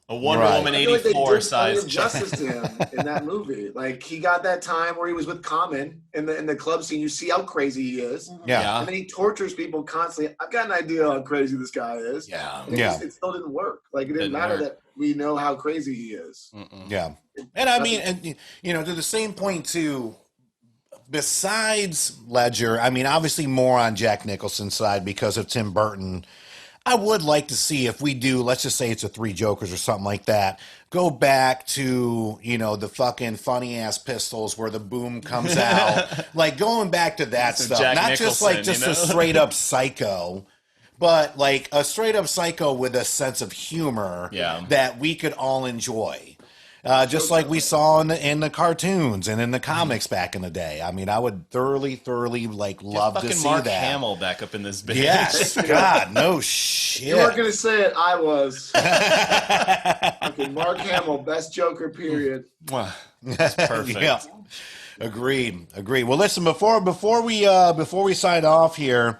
A Wonder Woman 84 size justice to him in that movie. Like he got that time where he was with Common in the club scene. You see how crazy he is. Yeah. And then he tortures people constantly. I've got an idea how crazy this guy is. Yeah. It still didn't work. Like it didn't matter that we know how crazy he is. Yeah. And I mean, to the same point too, besides Ledger, I mean, obviously more on Jack Nicholson's side because of Tim Burton. I would like to see if we do, let's just say it's a three Jokers or something like that, go back to, the fucking funny ass pistols where the boom comes out. Like going back to that stuff. Jack Not Nicholson, just a straight up psycho, but like a straight up psycho with a sense of humor that we could all enjoy. Just like we saw in the cartoons and in the comics back in the day. I mean, I would thoroughly love to see Mark that. Hamill back up in this bitch. Yes, God, no shit. You weren't gonna say it. I was. Okay, Mark Hamill, best Joker. Period. That's perfect. Yeah. Agreed. Well, listen, before we sign off here.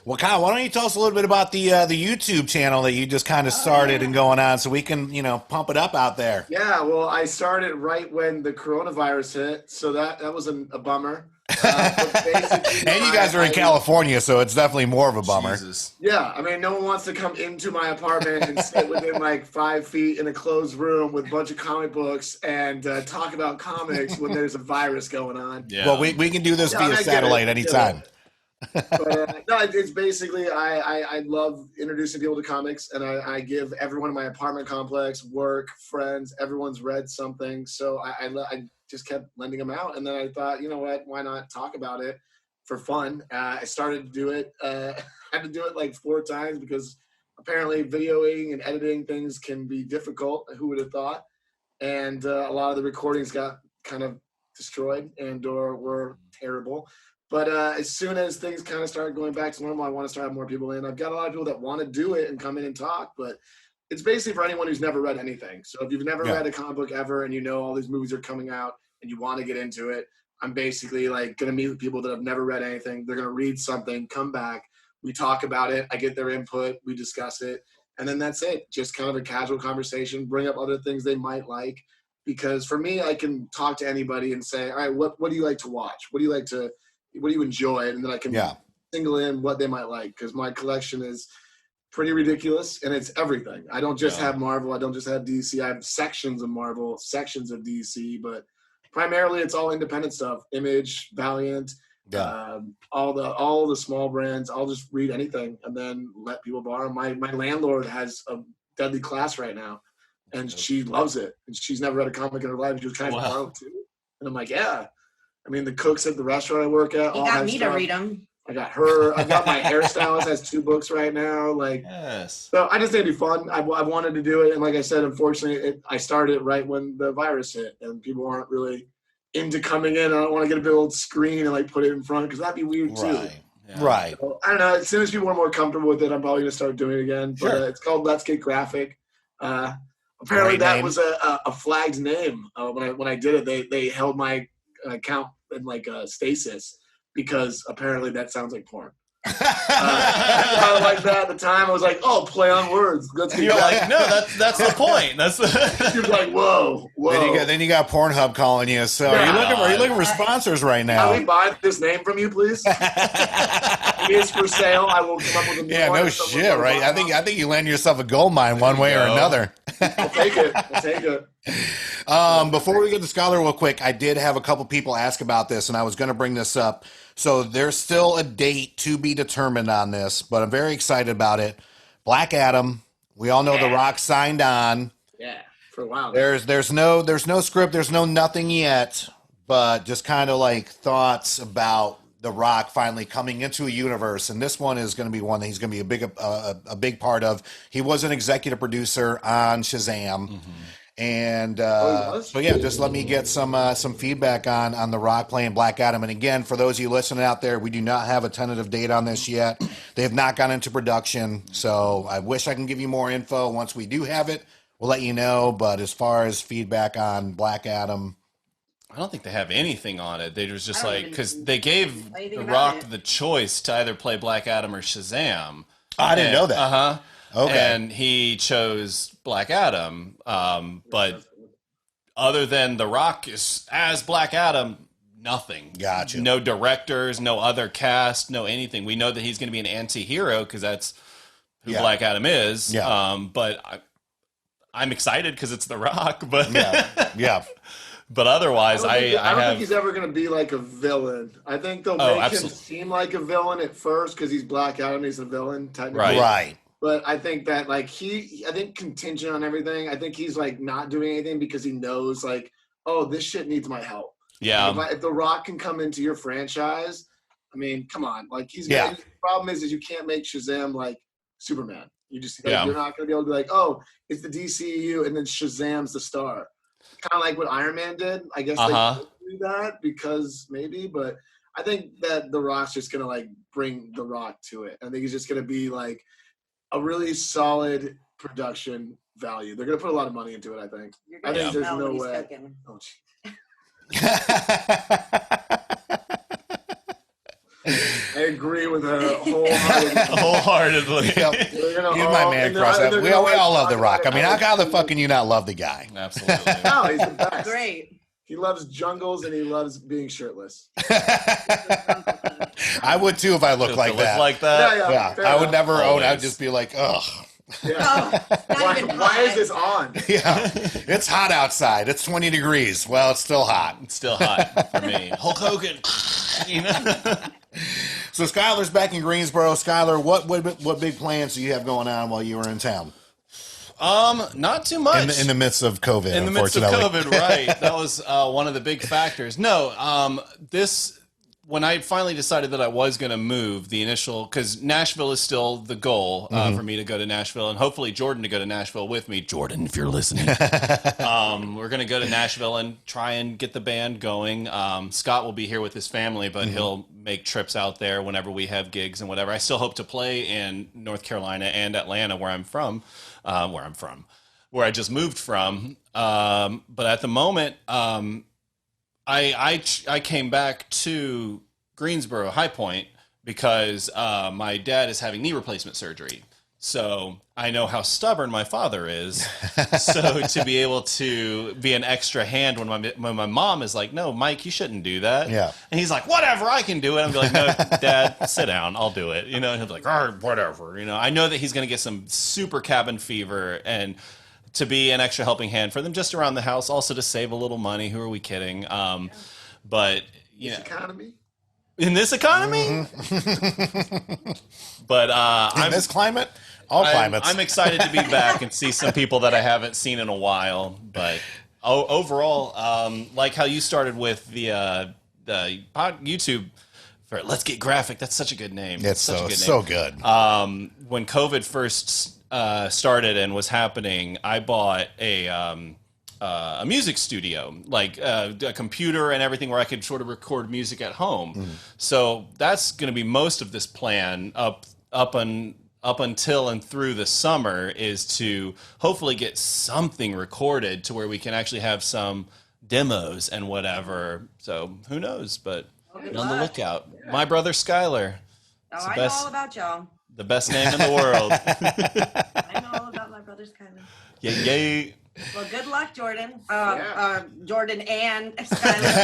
Well, Kyle, why don't you tell us a little bit about the YouTube channel that you just kind of started and going on so we can, pump it up out there. Yeah, well, I started right when the coronavirus hit, so that was a bummer. And you guys are in California, so it's definitely more of a bummer. Jesus. Yeah, I mean, no one wants to come into my apartment and sit within 5 feet in a closed room with a bunch of comic books and talk about comics when there's a virus going on. Yeah. Well, we can do this via satellite anytime. But no, it's basically I love introducing people to comics, and I give everyone in my apartment complex, work, friends, everyone's read something, so I just kept lending them out, and then I thought, you know what, why not talk about it for fun? I started to do it. I had to do it 4 times because apparently videoing and editing things can be difficult. Who would have thought? And a lot of the recordings got kind of destroyed and or were terrible. But as soon as things kind of start going back to normal, I want to start having more people in. I've got a lot of people that want to do it and come in and talk, but it's basically for anyone who's never read anything. So if you've never read a comic book ever and all these movies are coming out and you want to get into it, I'm basically going to meet with people that have never read anything. They're going to read something, come back, we talk about it, I get their input, we discuss it, and then that's it. Just kind of a casual conversation, bring up other things they might like. Because for me, I can talk to anybody and say, all right, what do you like to watch? What do you enjoy? And then I can single in what they might like, because my collection is pretty ridiculous and it's everything. I don't just have Marvel. I don't just have DC. I have sections of Marvel, sections of DC, but primarily it's all independent stuff. Image, Valiant, Yeah. All the small brands. I'll just read anything and then let people borrow. My landlord has a deadly class right now, and she loves it. And she's never read a comic in her life. She was trying to borrow too. And I'm like, yeah. I mean, the cooks at the restaurant I work at all have me stuff. to read them. I got her. I got my hairstylist has 2 books right now. Like, yes. So I just think it'd be fun. I wanted to do it, and like I said, unfortunately, I started right when the virus hit, and people aren't really into coming in. I don't want to get a big old screen and like put it in front because that'd be weird too. Right. Yeah. Right. So, I don't know. As soon as people are more comfortable with it, I'm probably gonna start doing it again. But Sure. It's called Let's Get Graphic. Apparently, that was a flagged name when I did it. They held my account in like stasis because apparently that sounds like porn. Kind of like that at the time. I was like, "Oh, play on words." You're like, "No, that's the point." That's You're like, "Whoa." Then you got Pornhub calling you. So are you looking for sponsors right now? Can we buy this name from you, please? It is for sale. I will come up with a new one. No shit, right? I think you land yourself a gold mine one way or another. I'll take it. Before we get to Scholar real quick, I did have a couple people ask about this, and I was going to bring this up. So there's still a date to be determined on this, but I'm very excited about it. Black Adam. We all know The Rock signed on. Yeah, for a while. There's no script. There's no nothing yet, but just kind of like thoughts about The Rock finally coming into a universe, and this one is going to be one that he's going to be a big part of. He was an executive producer on Shazam. Mm-hmm. And so yeah, just let me get some feedback on The Rock playing Black Adam. And again, for those of you listening out there, we do not have a tentative date on this yet. They have not gone into production, so I wish I can give you more info. Once we do have it, we'll let you know. But as far as feedback on Black Adam, I don't think they have anything on it. They was just like, because they gave The Rock the choice to either play Black Adam or Shazam. I didn't know that. Uh-huh. Okay. And he chose Black Adam. But other than The Rock as Black Adam, nothing. Gotcha. No directors, no other cast, no anything. We know that he's going to be an anti-hero because that's who Black Adam is. Yeah. But I'm excited because it's The Rock. But yeah. But otherwise, I don't think he's ever going to be like a villain. I think they'll make him seem like a villain at first because he's Black Adam. He's a villain, technically. Right. But I think that I think contingent on everything. I think he's like not doing anything because he knows like, oh, this shit needs my help. Yeah. Like, if The Rock can come into your franchise, I mean, come on. Like the problem is you can't make Shazam like Superman. You just you're not going to be able to be like, oh, it's the DCEU and then Shazam's the star. Kind of like what Iron Man did. I guess they do that because maybe, but I think that The Rock's just gonna like bring The Rock to it. I think he's just gonna be like a really solid production value. They're gonna put a lot of money into it. I think. I think there's no way. Oh, I agree with her wholeheartedly. He's my man crush. We all love The Rock. I mean, how the fuck can you not love the guy? Absolutely. No, he's the best. Great. He loves jungles and he loves being shirtless. I would too if I looked like that. Yeah. I would never own. I'd just be like, ugh. Yeah. Why is this on? Yeah, it's hot outside. It's 20 degrees. Well, it's still hot. It's still hot for me. Hulk Hogan. So Skylar's back in Greensboro. Skylar, what big plans do you have going on while you were in town? Not too much. In the midst of COVID. In the midst of COVID, right? That was one of the big factors. No, when I finally decided that I was going to move, the initial, because Nashville is still the goal for me to go to Nashville, and hopefully Jordan to go to Nashville with me. Jordan, if you're listening, we're going to go to Nashville and try and get the band going. Scott will be here with his family, but he'll make trips out there whenever we have gigs and whatever. I still hope to play in North Carolina and Atlanta, where I'm from, where I just moved from. But at the moment, I came back to Greensboro, High Point, because my dad is having knee replacement surgery. So I know how stubborn my father is. So to be able to be an extra hand when my mom is like, no, Mike, you shouldn't do that. Yeah. And he's like, whatever, I can do it. I'm like, no, Dad, sit down. I'll do it. And he'll be like, all right, whatever. I know that he's going to get some super cabin fever and to be an extra helping hand for them just around the house, also to save a little money. Who are we kidding? But economy. In this economy? But in this climate? All climates. I'm excited to be back and see some people that I haven't seen in a while. But overall, like how you started with the YouTube for Let's Get Graphic. That's such a good name. It's so good. When COVID first started and was happening, I bought a music studio, like a computer and everything where I could sort of record music at home. So that's going to be most of this plan up until and through the summer, is to hopefully get something recorded to where we can actually have some demos and whatever. So who knows, but be on the lookout. Yeah. My brother Skylar. Oh, I know all about y'all. The best name in the world. I know all about my brother Skylar. Yay. Well, good luck, Jordan. Jordan and Skylar.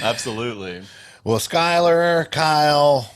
Absolutely. Well, Skylar, Kyle,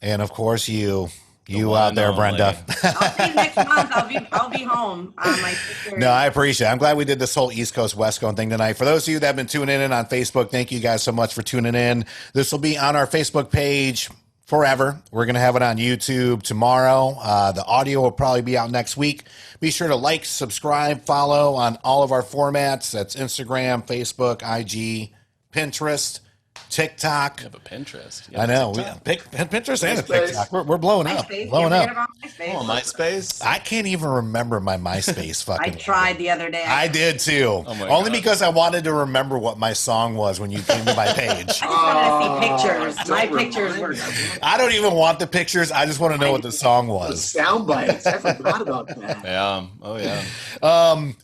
and of course you out there, Brenda. I'll see you next month. I'll be home on my sister. No, I appreciate it. I'm glad we did this whole East Coast, West Coast thing tonight. For those of you that have been tuning in on Facebook, thank you guys so much for tuning in. This will be on our Facebook page forever. We're going to have it on YouTube tomorrow. The audio will probably be out next week. Be sure to like, subscribe, follow on all of our formats. That's Instagram, Facebook, IG, Pinterest, TikTok. You have a Pinterest. I know. Pinterest and a TikTok. We're blowing up. Blowing up. MySpace? I can't even remember my MySpace fucking. I tried the other day. I did too. Only because I wanted to remember what my song was when you came to my page. I just wanted to see pictures. My pictures were. I don't even want the pictures. I just want to know what the song was. Sound bites. I forgot about that. Yeah. Oh, yeah.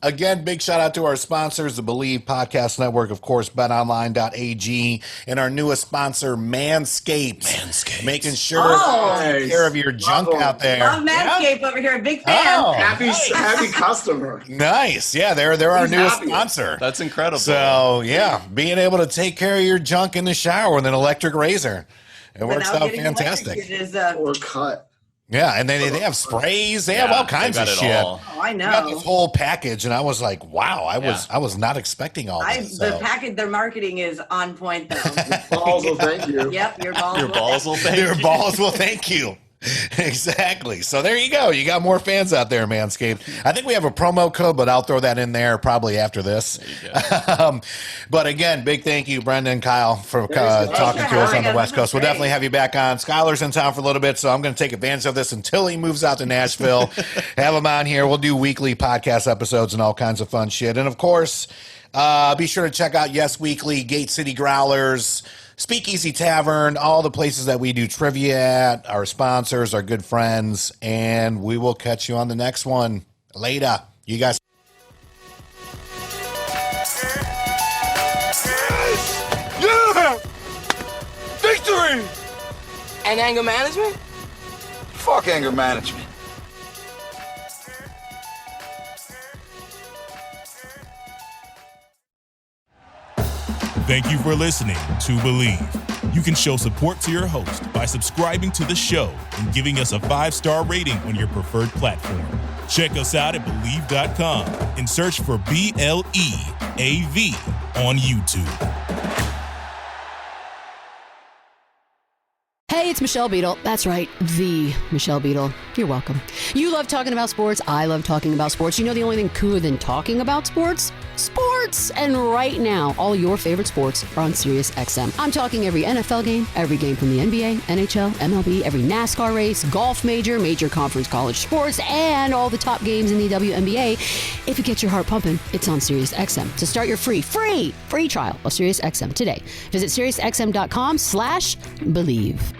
Again, big shout out to our sponsors, the Believe Podcast Network, of course, betonline.ag, and our newest sponsor, Manscaped. Making sure to take care of your junk out there. Love Manscaped over here. Big fan. Oh, happy customer. Nice. Yeah, they're our newest sponsor. That's incredible. So, yeah, being able to take care of your junk in the shower with an electric razor. It works out fantastic. Or cut. Yeah, and then they have sprays. They have all kinds of shit. Oh, I know. They got this whole package, and I was like, "Wow!" I was not expecting all this. The package, their marketing is on point, though. Balls will thank you. Yep, your balls. Your balls will thank you. Your balls will thank you. Exactly. So there you go. You got more fans out there, Manscaped. I think we have a promo code, but I'll throw that in there probably after this. But again, big thank you, Brenda and Kyle, for talking to us on the West Coast. We'll definitely have you back on. Skylar's in town for a little bit, so I'm going to take advantage of this until he moves out to Nashville. Have him on here. We'll do weekly podcast episodes and all kinds of fun shit. And of course, be sure to check out Yes Weekly, Gate City Growlers, Speakeasy Tavern, all the places that we do trivia at, our sponsors, our good friends, and we will catch you on the next one. Later. You guys. Yeah! Victory! And anger management? Fuck anger management. Thank you for listening to Believe. You can show support to your host by subscribing to the show and giving us a 5-star rating on your preferred platform. Check us out at Believe.com and search for BLEAV on YouTube. Hey, it's Michelle Beadle. That's right, the Michelle Beadle. You're welcome. You love talking about sports. I love talking about sports. You know the only thing cooler than talking about sports? Sports! And right now, all your favorite sports are on Sirius XM. I'm talking every NFL game, every game from the NBA, NHL, MLB, every NASCAR race, golf major conference college sports, and all the top games in the WNBA. If it gets your heart pumping, it's on Sirius XM. To start your free trial of Sirius XM today, visit SiriusXM.com/believe.